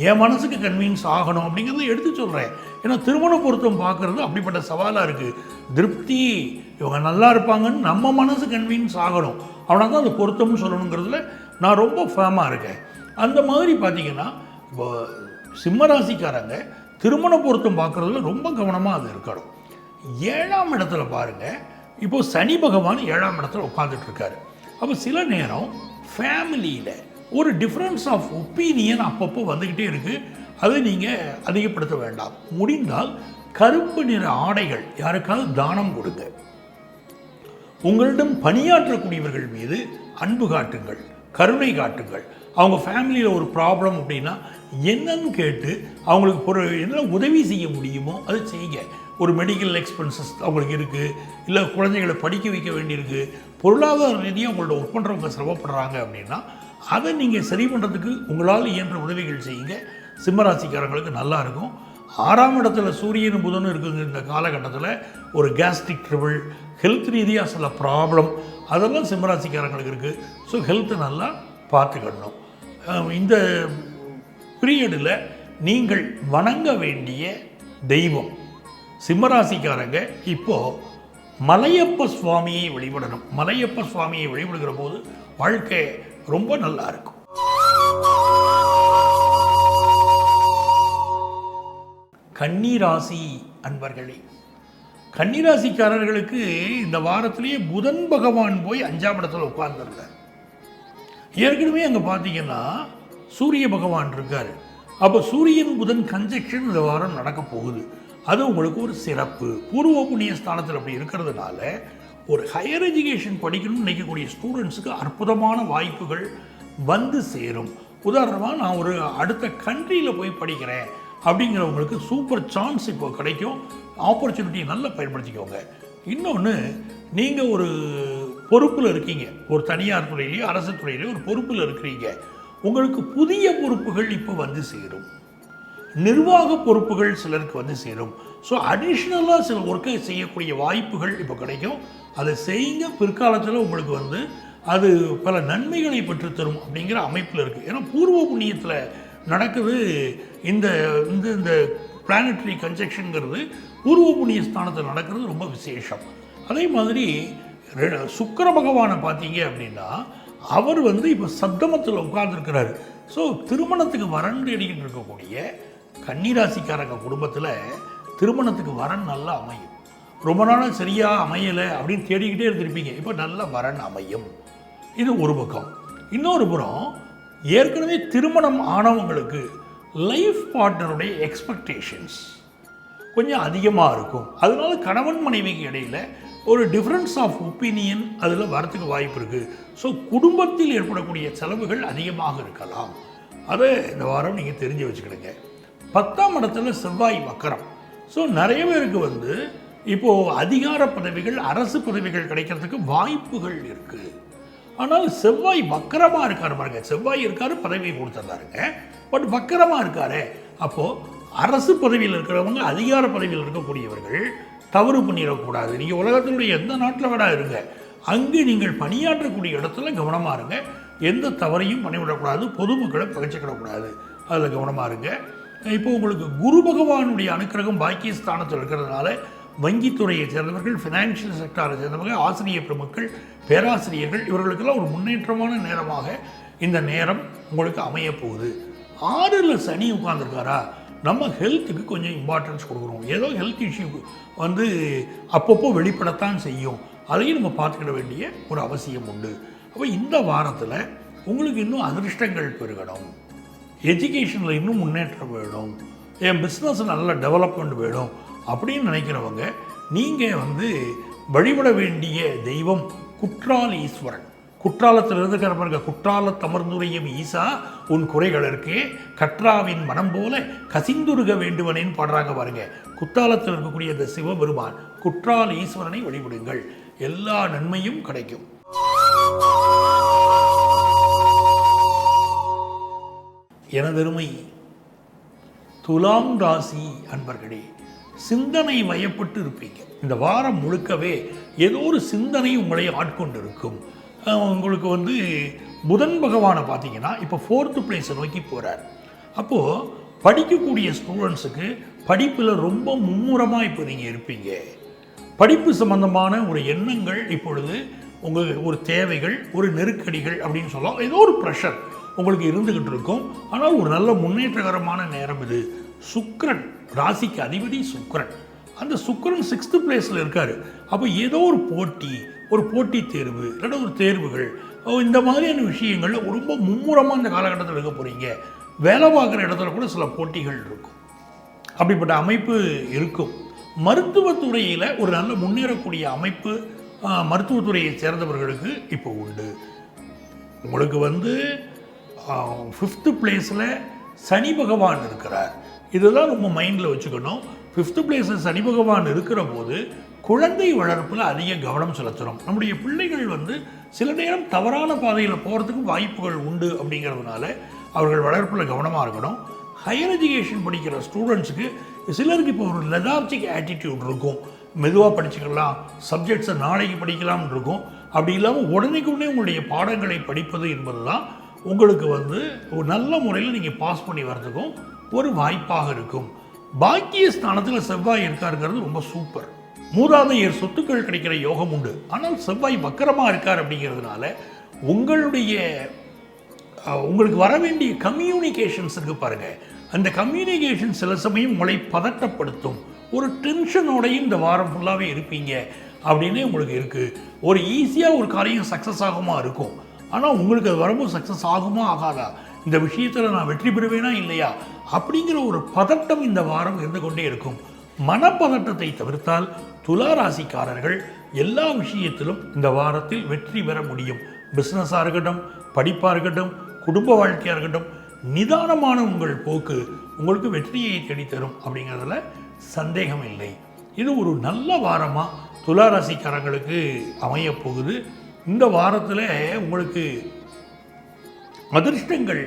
என் மனசுக்கு கன்வீன்ஸ் ஆகணும் அப்படிங்கிறத எடுத்து சொல்கிறேன். ஏன்னா திருமண பொருத்தம் பார்க்குறது அப்படிப்பட்ட சவாலாக இருக்குது. திருப்தி, இவங்க நல்லா இருப்பாங்கன்னு நம்ம மனசு கன்வீன்ஸ் ஆகணும், அவனா தான் அந்த பொருத்தம்னு சொல்லணுங்கிறதுல நான் ரொம்ப ஃபேமாக இருக்கேன். அந்த மாதிரி பார்த்திங்கன்னா இப்போ சிம்மராசிக்காரங்க திருமண பொருத்தம் பார்க்குறதுல ரொம்ப கவனமாக அது இருக்கணும். 7ஆம் இடத்துல பாருங்கள், இப்போது சனி பகவான் 7ஆம் இடத்துல உட்காந்துட்ருக்காரு. அப்போ சில நேரம் ஃபேமிலியில் ஒரு டிஃப்ரென்ஸ் ஆஃப் ஒப்பீனியன் அப்பப்போ வந்துக்கிட்டே இருக்குது. அதை நீங்கள் அதிகப்படுத்த வேண்டாம். முடிந்தால் கருப்பு நிற ஆடைகள் யாருக்காவது தானம் கொடுங்க. உங்களிடம் பணியாற்றக்கூடியவர்கள் மீது அன்பு காட்டுங்கள். கருணை காட்டுங்கள். அவங்க ஃபேமிலியில் ஒரு ப்ராப்ளம் அப்படின்னா என்னன்னு கேட்டு அவங்களுக்கு என்ன உதவி செய்ய முடியுமோ அதை செய்யுங்க. ஒரு மெடிக்கல் எக்ஸ்பென்சஸ் அவங்களுக்கு இருக்குது, இல்லை குழந்தைகளை படிக்க வைக்க வேண்டியிருக்கு, பொருளாதார ரீதியாக அவங்களோட ஒர்க் பண்ணுறவங்க சிரமப்படுறாங்க அப்படின்னா அதை நீங்கள் சரி பண்ணுறதுக்கு உங்களால் இயன்ற உதவிகள் செய்யுங்க. சிம்மராசிக்காரங்களுக்கு நல்லா இருக்கும். 6ஆம் இடத்துல சூரியனும் புதனும் இருக்குங்க. இந்த காலகட்டத்தில் ஒரு கேஸ்ட்ரிக் ட்ரபிள், ஹெல்த் ரீதியாக சில ப்ராப்ளம் அதெல்லாம் சிம்மராசிக்காரங்களுக்கு இருக்குது. ஸோ ஹெல்த்தை நல்லா பார்த்துக்கணும். இந்த பீரியடில் நீங்கள் வணங்க வேண்டிய தெய்வம் சிம்மராசிக்காரங்க இப்போது மலையப்ப சுவாமியை வழிபடணும். மலையப்ப சுவாமியை வழிபடுகிற போது வாழ்க்கை ரொம்ப நல்லா இருக்கும். கன்னிராசி அன்பர்களே, கன்னிராசிக்காரர்களுக்கு இந்த வாரத்திலேயே புதன் பகவான் போய் 5ஆம் இடத்துல உட்கார்ந்துருக்கார். ஏற்கனவே அங்கே பார்த்தீங்கன்னா சூரிய பகவான் இருக்கார். அப்போ சூரியன் புதன் கன்ஜெக்ஷன் இந்த வாரம் நடக்க போகுது. அது உங்களுக்கு ஒரு சிறப்பு. பூர்வ புண்ணிய ஸ்தானத்தில் அப்படி இருக்கிறதுனால ஒரு ஹையர் எஜுகேஷன் படிக்கணும்னு நினைக்கக்கூடிய ஸ்டூடெண்ட்ஸுக்கு அற்புதமான வாய்ப்புகள் வந்து சேரும். உதாரணமாக நான் ஒரு அடுத்த கண்ட்ரியில் போய் படிக்கிறேன் அப்படிங்கிறவங்களுக்கு சூப்பர் சான்ஸ் இப்போ கிடைக்கும். ஆப்பர்ச்சுனிட்டியை நல்லா பயன்படுத்திக்கோங்க. இன்னொன்று, நீங்கள் ஒரு பொறுப்பில் இருக்கீங்க, ஒரு தனியார் துறையிலையோ அரசு துறையிலையோ ஒரு பொறுப்பில் இருக்கிறீங்க. உங்களுக்கு புதிய பொறுப்புகள் இப்போ வந்து சேரும். நிர்வாக பொறுப்புகள் சிலருக்கு வந்து சேரும். ஸோ அடிஷ்னலாக சில ஒர்க்கை செய்யக்கூடிய வாய்ப்புகள் இப்போ கிடைக்கும். அதை செய்யுங்க. பிற்காலத்தில் உங்களுக்கு வந்து அது பல நன்மைகளை பெற்றுத்தரும் அப்படிங்கிற அமைப்பில் இருக்குது. ஏன்னா பூர்வ புண்ணியத்தில் நடக்குது. இந்த இந்த இந்த பிளானட்டரி கன்ஜெக்ஷனுங்கிறது பூர்வ புண்ணிய ஸ்தானத்தில் நடக்கிறது ரொம்ப விசேஷம். அதே மாதிரி சுக்கிர பகவானை பார்த்தீங்க அப்படின்னா அவர் வந்து இப்போ சப்தமத்தில் உட்கார்ந்துருக்கிறாரு. ஸோ திருமணத்துக்கு வரன் தேடிக்கிட்டு இருக்கக்கூடிய கன்னிராசிக்காரங்க குடும்பத்தில் திருமணத்துக்கு வரன் நல்லா அமையும். ரொம்ப நாளாக சரியாக அமையலை அப்படின்னு தேடிக்கிட்டே இருந்திருப்பீங்க. இப்போ நல்ல வரன் அமையும். இது ஒரு பக்கம். இன்னொரு புறம், ஏற்கனவே திருமணம் ஆனவங்களுக்கு லைஃப் பார்ட்னருடைய எக்ஸ்பெக்டேஷன்ஸ் கொஞ்சம் அதிகமாக இருக்கும். அதனால கணவன் மனைவிக்கு இடையில் ஒரு டிஃப்ரென்ஸ் ஆஃப் ஒப்பீனியன் அதில் வரத்துக்கு வாய்ப்பு இருக்குது. ஸோ குடும்பத்தில் ஏற்படக்கூடிய செலவுகள் அதிகமாக இருக்கலாம். அதை இந்த வாரம் நீங்கள் தெரிஞ்சு வச்சுக்கிடுங்க. 10ஆம் இடத்துல செவ்வாய் வக்கரம். ஸோ நிறைய பேருக்கு வந்து இப்போது அதிகார பதவிகள், அரசு பதவிகள் கிடைக்கிறதுக்கு வாய்ப்புகள் இருக்குது. ஆனால் செவ்வாய் வக்கரமாக இருக்காரு பாருங்க. செவ்வாய் இருக்காரு, பதவியை கொடுத்துட்றாருங்க. பட் வக்கரமாக இருக்காரு. அப்போது அரசு பதவியில் இருக்கிறவங்க, அதிகார பதவியில் இருக்கக்கூடியவர்கள் தவறு பண்ணிடக்கூடாது. நீங்கள் உலகத்தினுடைய எந்த நாட்டில் விட இருங்க, அங்கே நீங்கள் பணியாற்றக்கூடிய இடத்துல கவனமாக இருங்க. எந்த தவறையும் பண்ணிவிடக்கூடாது. பொதுமக்களை பகைச்சிக்கிடக்கூடாது. அதில் கவனமாக இருங்க. இப்போ உங்களுக்கு குரு பகவானுடைய அனுக்கிரகம் பாக்கியஸ்தானத்தில் இருக்கிறதுனால வங்கித்துறையை சேர்ந்தவர்கள், ஃபினான்ஷியல் செக்டாரை சேர்ந்தவங்க, ஆசிரியர் பெருமக்கள், பேராசிரியர்கள், இவர்களுக்கெல்லாம் ஒரு முன்னேற்றமான நேரமாக இந்த நேரம் உங்களுக்கு அமைய போகுது. 6ல் சனி உட்கார்ந்துருக்காரா, நம்ம ஹெல்த்துக்கு கொஞ்சம் இம்பார்ட்டன்ஸ் கொடுக்குறோம். ஏதோ ஹெல்த் இஷ்யூ வந்து அப்பப்போ வெளிப்படத்தான் செய்யும். அதையும் நம்ம பார்த்துக்கிட வேண்டிய ஒரு அவசியம் உண்டு. அப்போ இந்த வாரத்தில் உங்களுக்கு இன்னும் அதிர்ஷ்டங்கள் பெருகணும், எஜுகேஷனில் இன்னும் முன்னேற்றம் வேணும், என் பிஸ்னஸ் நல்ல டெவலப்மெண்ட் வேணும் அப்படின்னு நினைக்கிறவங்க நீங்கள் வந்து வழிபட வேண்டிய தெய்வம் குற்றால ஈஸ்வரன். குற்றாலத்தில் இருக்கிற பாருங்க, குற்றால தமர்ந்துரையும் ஈசா உன் குறைகளுக்கே கற்றாவின் மனம் போல கசிந்துருக வேண்டுவனேன்னு பாடுறாங்க பாருங்க. குற்றாலத்தில் இருக்கக்கூடிய இந்த சிவபெருமான் குற்றால ஈஸ்வரனை வழிபடுங்கள், எல்லா நன்மையும் கிடைக்கும். எனதருமை துலாம் ராசி அன்பர்களே, சிந்தனை வயப்பட்டு இருப்பீங்க. இந்த வாரம் முழுக்கவே ஏதோ ஒரு சிந்தனை உங்களை ஆட்கொண்டு இருக்கும். உங்களுக்கு வந்து புதன் பகவானை பார்த்தீங்கன்னா இப்போ 4th பிளேஸை நோக்கி போகிறார். அப்போது படிக்கக்கூடிய ஸ்டூடெண்ட்ஸுக்கு படிப்பில் ரொம்ப மும்முரமாக இப்போ நீங்கள் இருப்பீங்க. படிப்பு சம்பந்தமான ஒரு எண்ணங்கள் இப்பொழுது உங்களுக்கு ஒரு தேவைகள், ஒரு நெருக்கடிகள் அப்படின்னு சொல்லலாம். ஏதோ ஒரு ப்ரெஷர் உங்களுக்கு இருந்துக்கிட்டு இருக்கும். ஆனால் ஒரு நல்ல முன்னேற்றகரமான நேரம் இது. சுக்கிரன் ராசிக்கு அதிபதி சுக்கிரன். அந்த சுக்கிரன் 6th பிளேஸில் இருக்கார். அப்போ ஏதோ ஒரு போட்டி, ஒரு போட்டித் தேர்வு, இல்லைன்னா ஒரு தேர்வுகள், இந்த மாதிரியான விஷயங்கள் ரொம்ப மும்முரமாக இந்த காலகட்டத்தில் இருக்க போகிறீங்க. வேலை பார்க்குற இடத்துல கூட சில போட்டிகள் இருக்கும். அப்படிப்பட்ட அமைப்பு இருக்கும். மருத்துவத்துறையில் ஒரு நல்ல முன்னேறக்கூடிய அமைப்பு மருத்துவத்துறையை சேர்ந்தவர்களுக்கு இப்போ உண்டு. உங்களுக்கு வந்து 5th பிளேஸில் சனி பகவான் இருக்கிறார். இதுதான் ரொம்ப மைண்டில் வச்சுக்கணும். 5th பிளேஸில் சனி பகவான் இருக்கிற போது குழந்தை வளர்ப்பில் அதிக கவனம் செலுத்தணும். நம்முடைய பிள்ளைகள் வந்து சில நேரம் தவறான பாதையில் போகிறதுக்கு வாய்ப்புகள் உண்டு. அப்படிங்கிறதுனால அவர்கள் வளர்ப்பில் கவனமாக இருக்கணும். ஹையர் எஜுகேஷன் படிக்கிற ஸ்டூடெண்ட்ஸுக்கு சிலருக்கு இப்போ ஒரு லெதார்ஜிக் ஆட்டிடியூட் இருக்கும். மெதுவாக படிச்சுக்கலாம், சப்ஜெக்ட்ஸை நாளைக்கு படிக்கலாம்னு இருக்கும். அப்படி இல்லாமல் உடனேக்கு உடனே உங்களுடைய பாடங்களை படிப்பது என்பது தான் உங்களுக்கு வந்து ஒரு நல்ல முறையில் நீங்கள் பாஸ் பண்ணி வர்றதுக்கும் ஒரு வாய்ப்பாக இருக்கும். பாக்கிய ஸ்தானத்தில் செவ்வாய் இருக்காருங்கிறது ரொம்ப சூப்பர். மூதாதையர் சொத்துக்கள் கிடைக்கிற யோகம் உண்டு. ஆனால் செவ்வாய் வக்கரமாக இருக்கார். அப்படிங்கிறதுனால உங்களுக்கு வர வேண்டிய கம்யூனிகேஷன்ஸ் இருக்கு பாருங்கள், அந்த கம்யூனிகேஷன் சில சமயம் உங்களை பதட்டப்படுத்தும். ஒரு டென்ஷனோடையும் இந்த வாரம் ஃபுல்லாகவே இருப்பீங்க அப்படின்னே உங்களுக்கு இருக்குது. ஒரு ஈஸியாக ஒரு காரியம் சக்ஸஸ் ஆகுமா இருக்கும். ஆனால் உங்களுக்கு அது வரும்போது சக்ஸஸ் ஆகுமா ஆகாதா, இந்த விஷயத்தில் நான் வெற்றி பெறுவேனா இல்லையா அப்படிங்கிற ஒரு பதட்டம் இந்த வாரம் இருந்து கொண்டே இருக்கும். மனப்பதட்டத்தை தவிர்த்தால் துலா ராசிக்காரர்கள் எல்லா விஷயத்திலும் இந்த வாரத்தில் வெற்றி பெற முடியும். பிஸ்னஸாக இருக்கட்டும், படிப்பாக இருக்கட்டும், குடும்ப வாழ்க்கையாக இருக்கட்டும், நிதானமான உங்கள் போக்கு உங்களுக்கு வெற்றியை தேடித்தரும். அப்படிங்கிறதுல சந்தேகம் இல்லை. இது ஒரு நல்ல வாரமாக துலா ராசிக்காரங்களுக்கு அமையப்போகுது. இந்த வாரத்தில் உங்களுக்கு அதிர்ஷ்டங்கள்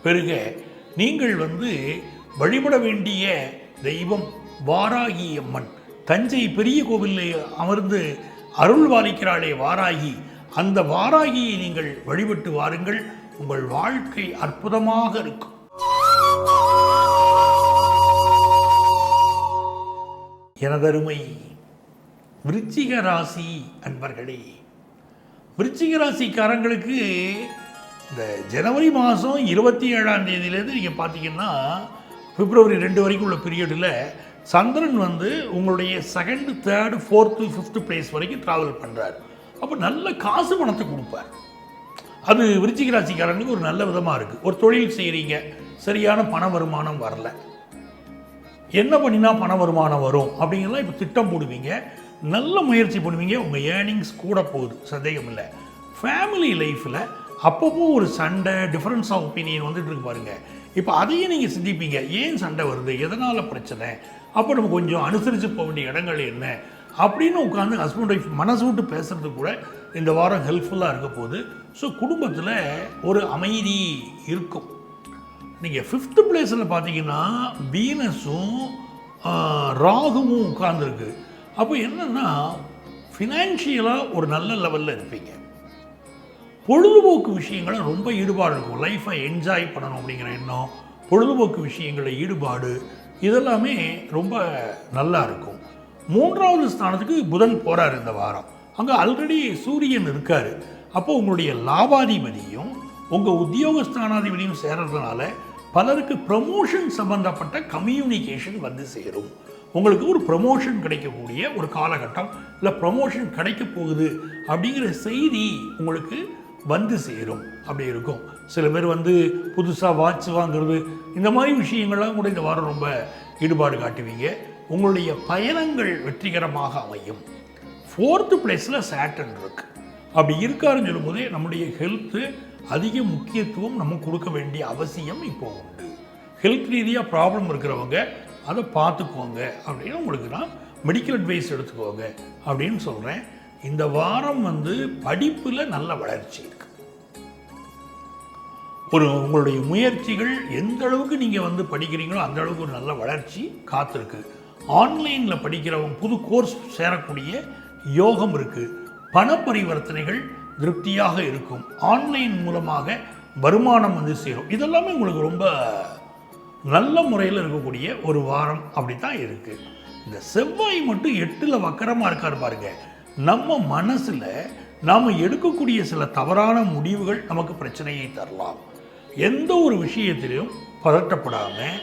பெருக நீங்கள் வந்து வழிபட வேண்டிய தெய்வம் வாராகி அம்மன். தஞ்சை பெரிய கோவிலில் அமர்ந்து அருள் பாலிக்கிறாளே வாராகி, அந்த வாராகியை நீங்கள் வழிபட்டு வாருங்கள். உங்கள் வாழ்க்கை அற்புதமாக இருக்கும். எனதருமை விருச்சிக ராசி அன்பர்களே, விருச்சிக ராசிக்காரங்களுக்கு இந்த ஜனவரி மாதம் 27ஆம் தேதியிலேருந்து நீங்கள் பார்த்தீங்கன்னா பிப்ரவரி 2 வரைக்கும் உள்ள பீரியடில் சந்திரன் வந்து உங்களுடைய 2nd, 3rd, 4th, 5th place வரைக்கும் ட்ராவல் பண்ணுறார். அப்போ நல்ல காசு பணத்தை கொடுப்பார். அது விருச்சிக ராசிக்காரனுக்கு ஒரு நல்ல விதமாக இருக்குது. ஒரு தொழில் செய்கிறீங்க, சரியான பண வருமானம் வரல, என்ன பண்ணினா பண வருமானம் வரும் அப்படிங்கிறலாம் இப்போ திட்டம் போடுவீங்க, நல்ல முயற்சி பண்ணுவீங்க. உங்கள் ஏர்னிங்ஸ் கூட போகுது, சந்தேகம் இல்லை. ஃபேமிலி லைஃப்பில் அப்பப்போ ஒரு சண்டை, டிஃப்ரென்ஸ் ஆஃப் ஒப்பீனியன் வந்துட்டு இருக்கு பாருங்க. இப்போ அதையும் நீங்கள் சிந்திப்பீங்க, ஏன் சண்டை வருது, எதனால் பிரச்சனை, அப்போ நம்ம கொஞ்சம் அனுசரித்து போக வேண்டிய இடங்கள் என்ன அப்படின்னு உட்காந்து ஹஸ்பண்ட் ஒய்ஃப் மனசு விட்டு பேசுறது கூட இந்த வாரம் ஹெல்ப்ஃபுல்லாக இருக்க போகுது. ஸோ குடும்பத்தில் ஒரு அமைதி இருக்கும். நீங்கள் 5th பிளேஸில் பார்த்தீங்கன்னா வீனஸும் ராகுவும் உட்கார்ந்துருக்கு. அப்போ என்னென்னா ஃபினான்ஷியலாக ஒரு நல்ல லெவலில் இருப்பீங்க. பொழுதுபோக்கு விஷயங்களை ரொம்ப ஈடுபாடு இருக்கும். லைஃப்பை என்ஜாய் பண்ணணும் அப்படிங்கிற எண்ணம், பொழுதுபோக்கு விஷயங்களில் ஈடுபாடு, இதெல்லாமே ரொம்ப நல்லா இருக்கும். 3வது ஸ்தானத்துக்கு புதன் போகிறார் இந்த வாரம். அங்கே ஆல்ரெடி சூரியன் இருக்கார். அப்போ உங்களுடைய லாபாதிபதியும் உங்கள் உத்தியோகஸ்தானாதிபதியும் சேர்றதுனால பலருக்கு ப்ரமோஷன் சம்பந்தப்பட்ட கம்யூனிகேஷன் வந்து சேரும். உங்களுக்கு ஒரு ப்ரமோஷன் கிடைக்கக்கூடிய ஒரு காலகட்டம், இல்லை ப்ரமோஷன் கிடைக்க போகுது அப்படிங்கிற செய்தி உங்களுக்கு வந்து சேரும். அப்படி இருக்கும். சில பேர் வந்து புதுசாக வாட்ச் வாங்குறது, இந்த மாதிரி விஷயங்கள்லாம் கூட இந்த வாரம் ரொம்ப ஈடுபாடு காட்டுவீங்க. உங்களுடைய பயணங்கள் வெற்றிகரமாக அமையும். 4th பிளேஸில் சேட்டன் இருக்கு. அப்படி இருக்காருன்னு சொல்லும்போதே நம்முடைய ஹெல்த்து அதிக முக்கியத்துவம் நம்ம கொடுக்க வேண்டிய அவசியம் இப்போ உண்டு. ஹெல்த் ரீதியாக ப்ராப்ளம் இருக்கிறவங்க அதை பார்த்துக்குவோங்க அப்படின்னு உங்களுக்கு நான் மெடிக்கல் அட்வைஸ் எடுத்துக்கோங்க அப்படின்னு சொல்கிறேன். இந்த வாரம் வந்து படிப்பில் நல்ல வளர்ச்சி இருக்குது. உங்களுடைய முயற்சிகள் எந்த அளவுக்கு நீங்கள் வந்து படிக்கிறீங்களோ அந்த அளவுக்கு ஒரு நல்ல வளர்ச்சி காத்திருக்கு. ஆன்லைனில் படிக்கிறவங்க புது கோர்ஸ் சேரக்கூடிய யோகம் இருக்குது. பண பரிவர்த்தனைகள் திருப்தியாக இருக்கும். ஆன்லைன் மூலமாக வருமானம் வந்து சேரும். இதெல்லாமே உங்களுக்கு ரொம்ப நல்ல முறையில் இருக்கக்கூடிய ஒரு வாரம் அப்படி தான் இருக்குது. இந்த செவ்வாய் மட்டும் 8ல் வக்கரமாக இருக்கார் பாருங்க. நம்ம மனசில் நாம் எடுக்கக்கூடிய சில தவறான முடிவுகள் நமக்கு பிரச்சனையை தரலாம். எந்த ஒரு விஷயத்திலையும் பதட்டப்படாமல்,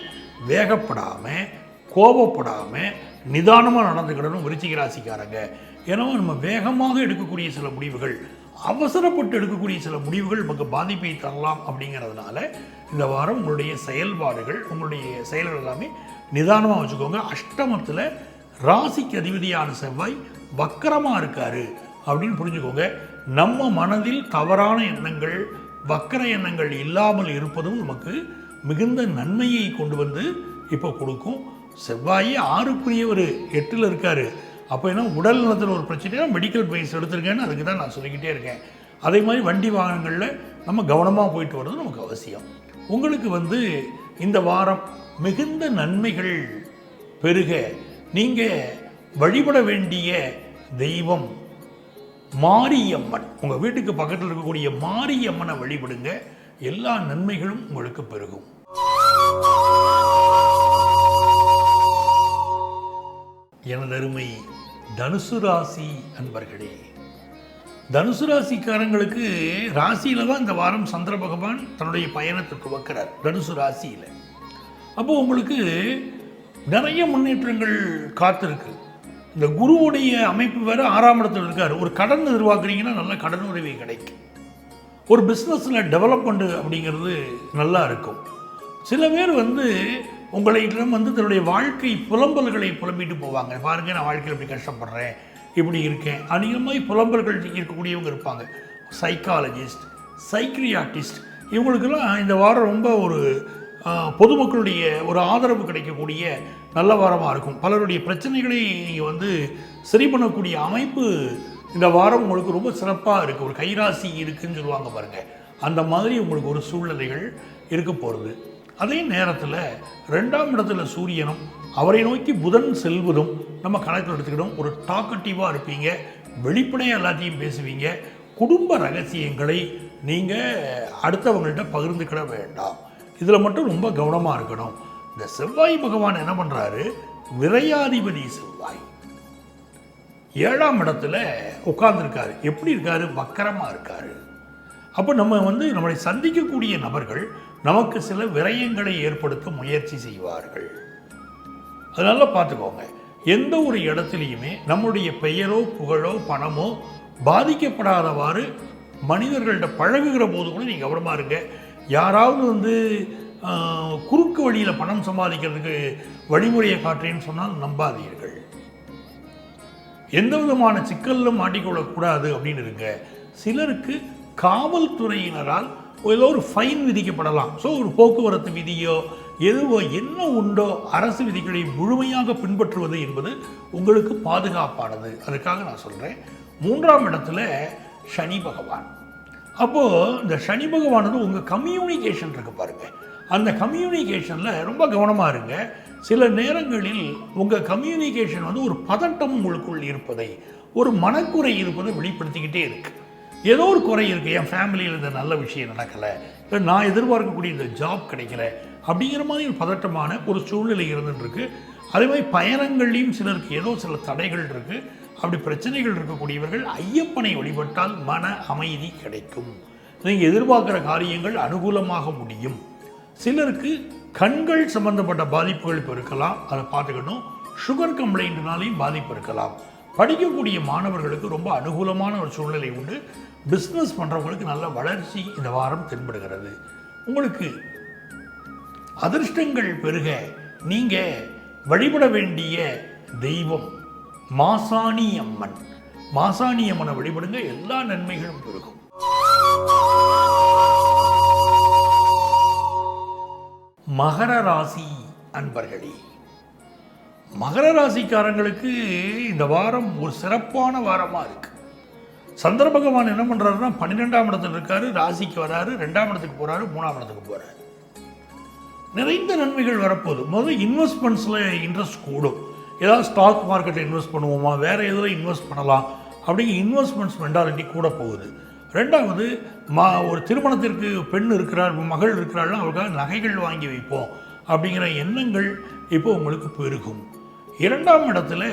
வேகப்படாமல், கோபப்படாமல் நிதானமாக நடந்துக்கிடணும் விருச்சிக ராசிக்காரங்க. ஏன்னா நம்ம வேகமாக எடுக்கக்கூடிய சில முடிவுகள், அவசரப்பட்டு எடுக்கக்கூடிய சில முடிவுகள் நமக்கு பாதிப்பை தரலாம். அப்படிங்கிறதுனால இந்த வாரம் உங்களுடைய செயல்பாடுகள், உங்களுடைய செயல்கள் எல்லாமே நிதானமாக வச்சுக்கோங்க. அஷ்டமத்தில் ராசிக்கு அதிபதியான செவ்வாய் வக்கரமாக இருக்காரு அப்படின்னு புரிஞ்சுக்கோங்க. நம்ம மனதில் தவறான எண்ணங்கள், வக்கர எண்ணங்கள் இல்லாமல் இருப்பதும் நமக்கு மிகுந்த நன்மையை கொண்டு வந்து இப்போ கொடுக்கும். செவ்வாய் 6க்குரியவர் 8ல் இருக்கார். அப்போ என்ன உடல் நலத்தில் ஒரு பிரச்சனைனா மெடிக்கல் பைஸ் எடுத்துருக்கேன்னு அதுக்கு தான் நான் சொல்லிக்கிட்டே இருக்கேன். அதே மாதிரி வண்டி வாகனங்களில் நம்ம கவனமாக போயிட்டு வர்றது நமக்கு அவசியம். உங்களுக்கு வந்து இந்த வாரம் மிகுந்த நன்மைகள் பெருக நீங்கள் வழிபட வேண்டிய தெய்வம் மாரியம்மன். உங்கள் வீட்டுக்கு பக்கத்தில் இருக்கக்கூடிய மாரியம்மனை வழிபடுங்க, எல்லா நன்மைகளும் உங்களுக்கு பெருகும். எனதருமை தனுசு ராசி அன்பர்களே, தனுசு ராசிக்காரங்களுக்கு ராசியில் தான் இந்த வாரம் சந்திர பகவான் தன்னுடைய பயணத்தை துவக்கிறார், தனுசு ராசியில். அப்போது உங்களுக்கு நிறைய முன்னேற்றங்கள் காத்திருக்கு. இந்த குருவுடைய அமைப்பு வேறு 6ஆம் இடத்துல இருக்கார். ஒரு கடன் எதிர்பார்க்குறீங்கன்னா நல்ல கடன் உதவி கிடைக்கும். ஒரு பிஸ்னஸில் டெவலப்மெண்ட் அப்படிங்கிறது நல்லா இருக்கும். சில பேர் வந்து உங்களிடம் வந்து தன்னுடைய வாழ்க்கை புலம்பல்களை புலம்பிட்டு போவாங்க. பாருங்கள், நான் வாழ்க்கையில் இப்படி கஷ்டப்படுறேன், இப்படி இருக்கேன். அதிகமாக புலம்பல்கள் இருக்கக்கூடியவங்க இருப்பாங்க. சைக்காலஜிஸ்ட், சைக்ரியாட்டிஸ்ட், இவங்களுக்கெல்லாம் இந்த வாரம் ரொம்ப ஒரு பொதுமக்களுடைய ஒரு ஆதரவு கிடைக்கக்கூடிய நல்ல வாரமாக இருக்கும். பலருடைய பிரச்சனைகளை நீங்கள் வந்து சரி பண்ணக்கூடிய அமைப்பு இந்த வாரம் உங்களுக்கு ரொம்ப சிறப்பாக இருக்குது. ஒரு கைராசி இருக்குதுன்னு சொல்லுவாங்க பாருங்கள், அந்த மாதிரி உங்களுக்கு ஒரு சூழ்நிலைகள் இருக்க போகிறது. அதே நேரத்தில் 2ஆம் இடத்துல சூரியனும் அவரை நோக்கி புதன் செல்வதும் நம்ம கணக்கில் எடுத்துக்கிடும். ஒரு டாக்கட்டிவாக இருப்பீங்க, வெளிப்படையாக எல்லாத்தையும் பேசுவீங்க. குடும்ப ரகசியங்களை நீங்கள் அடுத்தவங்கள்ட்ட பகிர்ந்துக்கிட வேண்டாம். இதில் மட்டும் ரொம்ப கவனமாக இருக்கணும். இந்த செவ்வாய் பகவான் என்ன பண்ணுறாரு, விரையாதிபதி செவ்வாய் 7ஆம் இடத்துல உட்கார்ந்துருக்காரு. எப்படி இருக்காரு, வக்கரமாக இருக்காரு. அப்போ நம்ம வந்து நம்மளை சந்திக்கக்கூடிய நபர்கள் நமக்கு சில விரயங்களை ஏற்படுத்த முயற்சி செய்வார்கள். அதனால பார்த்துக்கோங்க, எந்த ஒரு இடத்துலையுமே நம்முடைய பெயரோ புகழோ பணமோ பாதிக்கப்படாதவாறு மனிதர்கள்ட்ட பழகுகிற போது கூட நீங்கள் கவனமாக இருங்க. யாராவது வந்து குறுக்கு வழியில் பணம் சம்பாதிக்கிறதுக்கு வழிமுறையை காட்டுறேன்னு சொன்னால் நம்பாதீர்கள். எந்த விதமான சிக்கலிலும் மாட்டிக்கொள்ளக்கூடாது அப்படின்னு இருங்க. சிலருக்கு காவல்துறையினரால் ஏதோ ஒரு ஃபைன் விதிக்கப்படலாம். ஸோ ஒரு போக்குவரத்து விதியோ எதுவோ என்ன உண்டோ அரசு விதிகளை முழுமையாக பின்பற்றுவது என்பது உங்களுக்கு பாதுகாப்பானது. அதுக்காக நான் சொல்கிறேன். 3ஆம் இடத்துல சனி பகவான். அப்போது இந்த சனி பகவான் வந்து உங்கள் கம்யூனிகேஷன் இருக்கு பாருங்கள், அந்த கம்யூனிகேஷனில் ரொம்ப கவனமாக இருங்க. சில நேரங்களில் உங்கள் கம்யூனிகேஷன் வந்து ஒரு பதட்டம் உங்களுக்குள் இருப்பதை, ஒரு மனக்குறை இருப்பதை வெளிப்படுத்திக்கிட்டே இருக்குது. ஏதோ ஒரு குறை இருக்குது, என் ஃபேமிலியில் இந்த நல்ல விஷயம் நடக்கலை, இல்லை நான் எதிர்பார்க்கக்கூடிய இந்த ஜாப் கிடைக்கல அப்படிங்கிற மாதிரி ஒரு பதட்டமான ஒரு சூழ்நிலை இருந்துருக்கு. அதே மாதிரி பயணங்கள்லேயும் சிலருக்கு ஏதோ சில தடைகள் இருக்குது. அப்படி பிரச்சனைகள் இருக்கக்கூடியவர்கள் ஐயப்பனை வழிபட்டால் மன அமைதி கிடைக்கும். நீங்கள் எதிர்பார்க்குற காரியங்கள் அனுகூலமாக முடியும். சிலருக்கு கண்கள் சம்பந்தப்பட்ட பாதிப்புகள் இப்போ இருக்கலாம், அதை பார்த்துக்கணும். சுகர் கம்ப்ளைண்ட்னாலையும் பாதிப்பு இருக்கலாம். படிக்கக்கூடிய மாணவர்களுக்கு ரொம்ப அனுகூலமான ஒரு சூழ்நிலை உண்டு. பிஸ்னஸ் பண்ணுறவங்களுக்கு நல்ல வளர்ச்சி இந்த வாரம் தென்படுகிறது. உங்களுக்கு அதிர்ஷ்டங்கள் பெருக நீங்கள் வழிபட வேண்டிய தெய்வம் மாசாணி அம்மன். மாசாணி அம்மனை வழிபடுங்க, எல்லா நன்மைகளும் பெருகும். மகர ராசி அன்பர்களே, மகர ராசிக்காரங்களுக்கு இந்த வாரம் ஒரு சிறப்பான வாரமாக இருக்கு. சந்திர பகவான் என்ன பண்ணுறாருன்னா 12ஆம் இடத்துல இருக்காரு, ராசிக்கு வராரு, 2ஆம் இடத்துக்கு போகிறாரு, 3ஆம் இடத்துக்கு போகிறாரு. நிறைந்த நன்மைகள் வரப்போகுது. முதல்ல இன்வெஸ்ட்மெண்ட்ஸில் இன்ட்ரெஸ்ட் கூடும். ஏதாவது ஸ்டாக் மார்க்கெட்டில் இன்வெஸ்ட் பண்ணுவோமா, வேறு எதில் இன்வெஸ்ட் பண்ணலாம் அப்படிங்கிற இன்வெஸ்ட்மெண்ட்ஸ் மென்டாலிட்டி கூட போகுது. 2வது ஒரு திருமணத்திற்கு பெண் இருக்கிறார், மகள் இருக்கிறாள்னா அவருக்காக நகைகள் வாங்கி வைப்போம் அப்படிங்கிற எண்ணங்கள் இப்போ உங்களுக்கு பெருகும். 2ஆம் இடத்துல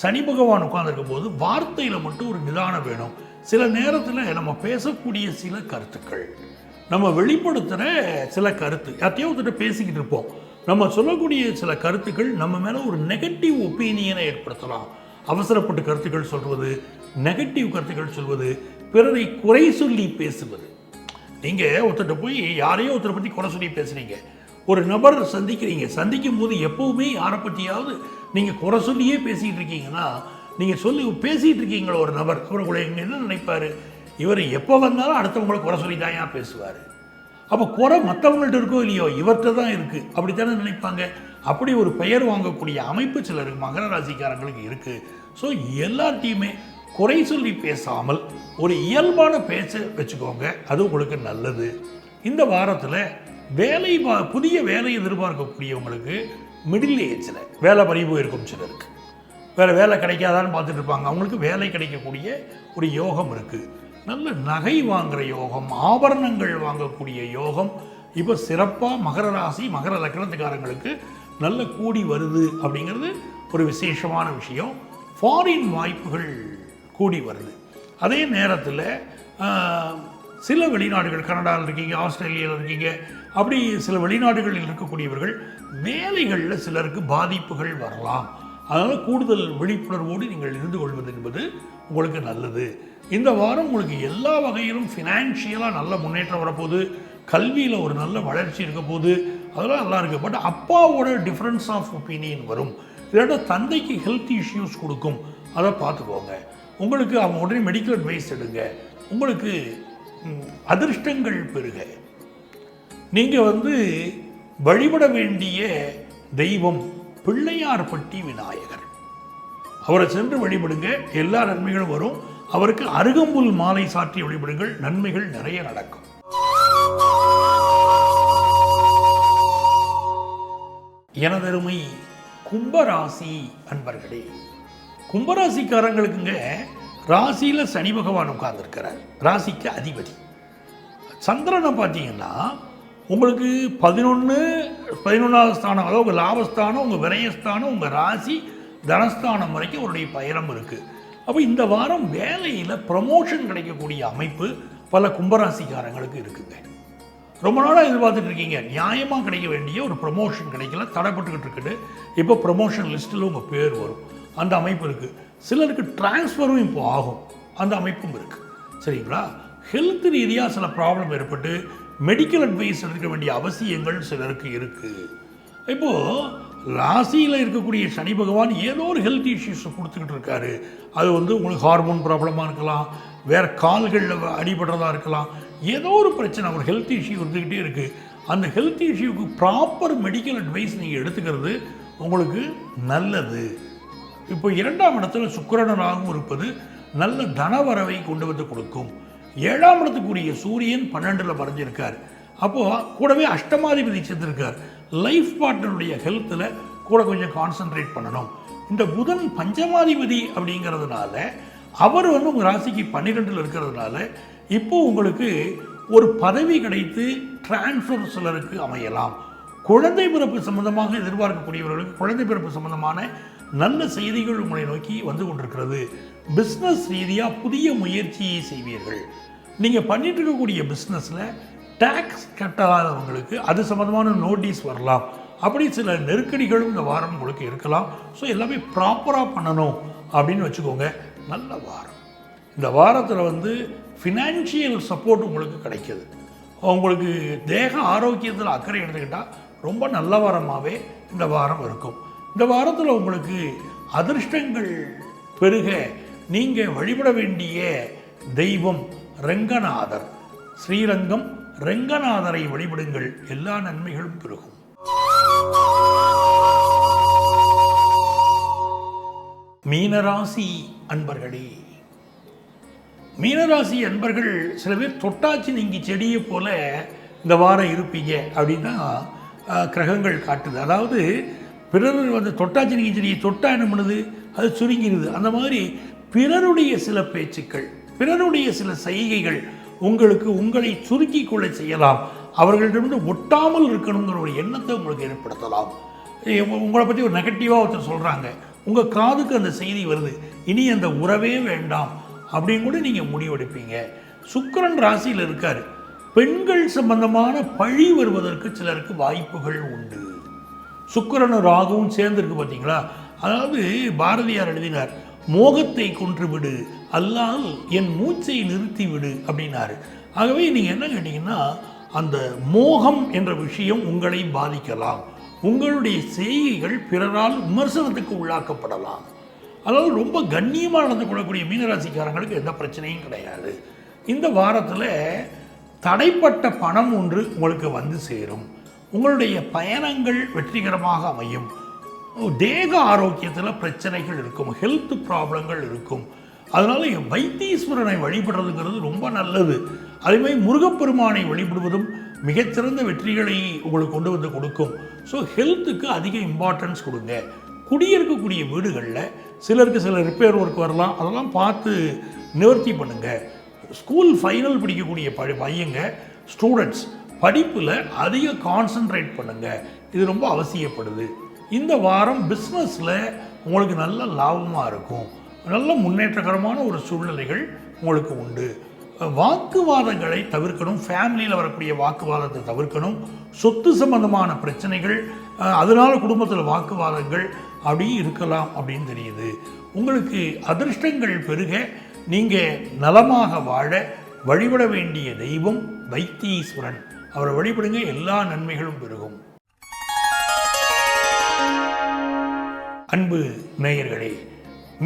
சனி பகவான் உட்கார்ந்துருக்கும் போது வார்த்தையில் மட்டும் ஒரு நிதானம் வேணும். சில நேரத்தில் நம்ம பேசக்கூடிய சில கருத்துக்கள், நம்ம வெளிப்படுத்துகிற சில கருத்து, யார்ட்டையோ ஒருத்தர் பேசிக்கிட்டு இருப்போம், நம்ம சொல்லக்கூடிய சில கருத்துக்கள் நம்ம மேலே ஒரு நெகட்டிவ் ஒப்பீனியனை ஏற்படுத்தலாம். அவசரப்பட்டு கருத்துக்கள் சொல்வது, நெகட்டிவ் கருத்துக்கள் சொல்வது, பிறரை குறை சொல்லி பேசுவது. நீங்கள் ஒருத்தர்கிட்ட போய் யாரையோ ஒருத்தரை பற்றி குறை சொல்லி பேசுகிறீங்க, ஒரு நபர் சந்திக்கிறீங்க, சந்திக்கும் போது எப்போவுமே யாரை பற்றியாவது நீங்கள் குறை சொல்லியே பேசிகிட்டு இருக்கீங்கன்னா நீங்கள் சொல்லி பேசிகிட்டு இருக்கீங்களோ ஒரு நபர், அவர் உங்களை என்ன நினைப்பார், இவர் எப்போ வந்தாலும் அடுத்தவங்களை குறை சொல்லி தான் ஏன் பேசுவார், அப்போ குறை மற்றவங்கள்ட்ட இருக்கோ இல்லையோ இவர்கிட்ட தான் இருக்குது அப்படித்தானே நினைப்பாங்க. அப்படி ஒரு பெயர் வாங்கக்கூடிய அமைப்பு சிலருக்கு மகர ராசிக்காரங்களுக்கு இருக்குது. ஸோ எல்லாத்தையுமே குறை சொல்லி பேசாமல் ஒரு இயல்பான பேச்சை வச்சுக்கோங்க, அது உங்களுக்கு நல்லது. இந்த வாரத்தில் புதிய வேலை எதிர்பார்க்கக்கூடியவங்களுக்கு மிடில் ஏஜில் வேலை பறிவு இருக்கும், சிலருக்கு வேறு வேலை கிடைக்காதான்னு பார்த்துட்டு இருப்பாங்க, அவங்களுக்கு வேலை கிடைக்கக்கூடிய ஒரு யோகம் இருக்குது. நல்ல நகை வாங்குகிற யோகம், ஆபரணங்கள் வாங்கக்கூடிய யோகம் இப்போ சிறப்பாக மகர ராசி மகர லக்னத்துக்காரங்களுக்கு நல்ல கூடி வருது. அப்படிங்கிறது ஒரு விசேஷமான விஷயம். ஃபாரின் வாய்ப்புகள் கூடி வருது. அதே நேரத்தில் சில வெளிநாடுகள், கனடாவில் இருக்கீங்க, ஆஸ்திரேலியாவில் இருக்கீங்க, அப்படி சில வெளிநாடுகளில் இருக்கக்கூடியவர்கள் வேலைகளில் சிலருக்கு பாதிப்புகள் வரலாம். அதனால் கூடுதல் விழிப்புணர்வோடு நீங்கள் இருந்து கொள்வது என்பது உங்களுக்கு நல்லது. இந்த வாரம் உங்களுக்கு எல்லா வகையிலும் ஃபினான்ஷியலாக நல்ல முன்னேற்றம் வரப்போகுது, கல்வியில் ஒரு நல்ல வளர்ச்சி இருக்க போது, அதெல்லாம் நல்லா இருக்குது. பட் அப்பாவோட டிஃப்ரென்ஸ் ஆஃப் ஒப்பீனியன் வரும், இல்லாட்டா தந்தைக்கு ஹெல்த் இஷ்யூஸ் கொடுக்கும், அதை பார்த்துக்கோங்க. உங்களுக்கு அவங்க உடனே மெடிக்கல் அட்வைஸ் எடுங்க. உங்களுக்கு அதிர்ஷ்டங்கள் பெருக. நீங்கள் வழிபட வேண்டிய தெய்வம் பிள்ளையார்பட்டி விநாயகர், அவரை சென்று வழிபடுங்க, எல்லா நன்மைகளும் வரும். அவருக்கு அருகம்புல் மாலை சாற்றி வழிபடுங்கள், நன்மைகள் நிறைய நடக்கும். எனதருமை கும்பராசி அன்பர்களே, கும்பராசிக்காரங்களுக்குங்க ராசியில் சனி பகவான் உட்கார்ந்துருக்கிறார், ராசிக்கு அதிபதி. சந்திரனை பார்த்தீங்கன்னா உங்களுக்கு 11வது ஸ்தானம், அதாவது உங்கள் லாபஸ்தானம், உங்கள் விரயஸ்தானம், உங்கள் ராசி தனஸ்தானம் வரைக்கும் அவருடைய பயணம் இருக்குது. அப்போ இந்த வாரம் வேலையில் ப்ரமோஷன் கிடைக்கக்கூடிய அமைப்பு பல கும்பராசிக்காரங்களுக்கு இருக்குங்க. ரொம்ப நாளாக எதிர்பார்த்துட்டு இருக்கீங்க, நியாயமாக கிடைக்க வேண்டிய ஒரு ப்ரமோஷன் கிடைக்கல, தடைப்பட்டுக்கிட்டு இருக்குது. இப்போ ப்ரமோஷன் லிஸ்ட்டில் உங்கள் பேர் வரும், அந்த அமைப்பு இருக்குது. சிலருக்கு டிரான்ஸ்ஃபரும் இப்போ ஆகும், அந்த அமைப்பும் இருக்குது. சரிங்களா? ஹெல்த் ரீதியாக சில ப்ராப்ளம் ஏற்பட்டு மெடிக்கல் அட்வைஸ் எடுக்க வேண்டிய அவசியங்கள் சிலருக்கு இருக்குது. இப்போது ராசியில் இருக்கக்கூடிய சனி பகவான் ஏதோ ஒரு ஹெல்த் இஷ்யூஸை கொடுத்துக்கிட்டு இருக்காரு. அது உங்களுக்கு ஹார்மோன் ப்ராப்ளமாக இருக்கலாம், வேறு கால்களில் அடிபடுறதா இருக்கலாம், ஏதோ ஒரு பிரச்சனை, ஒரு ஹெல்த் இஷ்யூ இருந்துக்கிட்டே இருக்குது. அந்த ஹெல்த் இஷ்யூக்கு ப்ராப்பர் மெடிக்கல் அட்வைஸ் நீங்கள் எடுத்துக்கிறது உங்களுக்கு நல்லது. இப்போ 2ஆம் இடத்துல சுக்கிரனாகவும் இருப்பது நல்ல தனவரவை கொண்டு வந்து கொடுக்கும். 7ஆம் இடத்துக்குரிய சூரியன் 12ல் மறைஞ்சிருக்கார். அப்போது கூடவே அஷ்டமாதிபதி சேர்ந்திருக்கார். லைஃப் பார்ட்னருடைய ஹெல்த்தில் கூட கொஞ்சம் கான்சன்ட்ரேட் பண்ணணும். இந்த புதன் பஞ்சமாதிபதி அப்படிங்கிறதுனால அவர் உங்கள் ராசிக்கு 12ல் இருக்கிறதுனால இப்போது உங்களுக்கு ஒரு பதவி கிடைத்து டிரான்ஸ்ஃபர் சிலருக்கு அமையலாம். குழந்தை பிறப்பு சம்பந்தமாக எதிர்பார்க்கக்கூடியவர்களுக்கு குழந்தை பிறப்பு சம்பந்தமான நல்ல செய்திகள் உங்களை நோக்கி வந்து கொண்டிருக்கிறது. பிஸ்னஸ் ரீதியாக புதிய முயற்சியை செய்வீர்கள். நீங்கள் பண்ணிட்டு இருக்கக்கூடிய பிஸ்னஸில் டேக்ஸ் கட்டாதவங்களுக்கு அது சம்பந்தமான நோட்டீஸ் வரலாம். அப்படி சில நெருக்கடிகளும் இந்த வாரம் உங்களுக்கு இருக்கலாம். ஸோ எல்லாமே ப்ராப்பராக பண்ணணும் அப்படின்னு வச்சுக்கோங்க. நல்ல வாரம். இந்த வாரத்தில் ஃபினான்ஷியல் சப்போர்ட் உங்களுக்கு கிடைக்கிது. உங்களுக்கு தேக ஆரோக்கியத்தில் அக்கறை எடுத்துக்கிட்டால் ரொம்ப நல்ல வாரமாகவே இந்த வாரம் இருக்கும். இந்த வாரத்தில் உங்களுக்கு அதிர்ஷ்டங்கள் பெருக நீங்கள் வழிபட வேண்டிய தெய்வம் ரெங்கநாதர். ஸ்ரீரங்கம் ரெங்கநாதரை வழிபடுங்கள், எல்லா நன்மைகளும் பெருகும். மீனராசி அன்பர்களே, மீனராசி அன்பர்கள் சில பேர் தொட்டாச்சி நீங்கி செடியை போல இந்த வாரம் இருப்பீங்க அப்படின்னா கிரகங்கள் காட்டுது. அதாவது பிறர் தொட்டாச்சி நீங்கி செடியை தொட்டா என்ன பண்ணுது, அது சுருங்கிடுது. அந்த மாதிரி பிறருடைய சில பேச்சுக்கள், பிறருடைய சில செய்கைகள் உங்களை சுருக்கி கொள்ள செய்யலாம். அவர்களிடமிருந்து ஒட்டாமல் இருக்கணுங்கிற ஒரு எண்ணத்தை உங்களுக்கு ஏற்படுத்தலாம். உங்களை பற்றி ஒரு நெகட்டிவாக ஒருத்தர் சொல்கிறாங்க, உங்கள் காதுக்கு அந்த செய்தி வருது, இனி அந்த உறவே வேண்டாம் அப்படின்னு கூட நீங்கள் முடிவெடுப்பீங்க. சுக்கிரன் ராசியில் இருக்கார். பெண்கள் சம்பந்தமான பழி வருவதற்கு சிலருக்கு வாய்ப்புகள் உண்டு. சுக்கிரனும் ராகுவும் சேர்ந்துருக்கு பார்த்தீங்களா? அதாவது பாரதியார் எழுதினார், மோகத்தை கொன்றுவிடு அல்லால் என் மூச்சை நிறுத்திவிடு அப்படின்னாரு. ஆகவே நீங்கள் என்ன கேட்டிங்கன்னா, அந்த மோகம் என்ற விஷயம் உங்களை பாதிக்கலாம். உங்களுடைய செய்கைகள் பிறரால் விமர்சனத்துக்கு உள்ளாக்கப்படலாம். அதாவது ரொம்ப கண்ணியமாக நடந்து கொள்ளக்கூடிய மீனராசிக்காரங்களுக்கு எந்த பிரச்சனையும் கிடையாது. இந்த வாரத்தில் தடைப்பட்ட பணம் ஒன்று உங்களுக்கு வந்து சேரும். உங்களுடைய பயணங்கள் வெற்றிகரமாக அமையும். தேக ஆரோக்கியத்தில் பிரச்சனைகள் இருக்கும், ஹெல்த் ப்ராப்ளங்கள் இருக்கும். அதனால் வைத்தீஸ்வரனை வழிபடுறதுங்கிறது ரொம்ப நல்லது. அதேமாதிரி முருகப்பெருமானை வழிபடுவதும் மிகச்சிறந்த வெற்றிகளை உங்களுக்கு கொண்டு வந்து கொடுக்கும். ஸோ ஹெல்த்துக்கு அதிக இம்பார்ட்டன்ஸ் கொடுங்க. குடியிருக்கக்கூடிய வீடுகளில் சிலருக்கு சில ரிப்பேர் ஒர்க் வரலாம், அதெல்லாம் பார்த்து நிவர்த்தி பண்ணுங்கள். ஸ்கூல் ஃபைனல் படிக்கக்கூடிய பையங்க ஸ்டூடெண்ட்ஸ் படிப்பில் அதிக கான்சன்ட்ரேட் பண்ணுங்கள். இது ரொம்ப அவசியப்படுது. இந்த வாரம் பிஸ்னஸில் உங்களுக்கு நல்ல லாபமாக இருக்கும். நல்ல முன்னேற்றகரமான ஒரு சூழ்நிலைகள் உங்களுக்கு உண்டு. வாக்குவாதங்களை தவிர்க்கணும். ஃபேமிலியில் வரக்கூடிய வாக்குவாதத்தை தவிர்க்கணும். சொத்து சம்பந்தமான பிரச்சனைகள், அதனால் குடும்பத்தில் வாக்குவாதங்கள் அப்படி இருக்கலாம் அப்படின்னு தெரியுது. உங்களுக்கு அதிர்ஷ்டங்கள் பெருக நீங்கள் நலமாக வாழ வழிபட வேண்டிய தெய்வம் வைத்தீஸ்வரன். அவரை வழிபடுங்க, எல்லா நன்மைகளும் பெருகும். அன்பு நேயர்களே,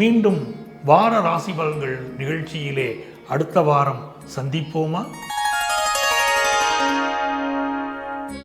மீண்டும் வார ராசி பலன்கள் நிகழ்ச்சியிலே அடுத்த வாரம் சந்திப்போமா?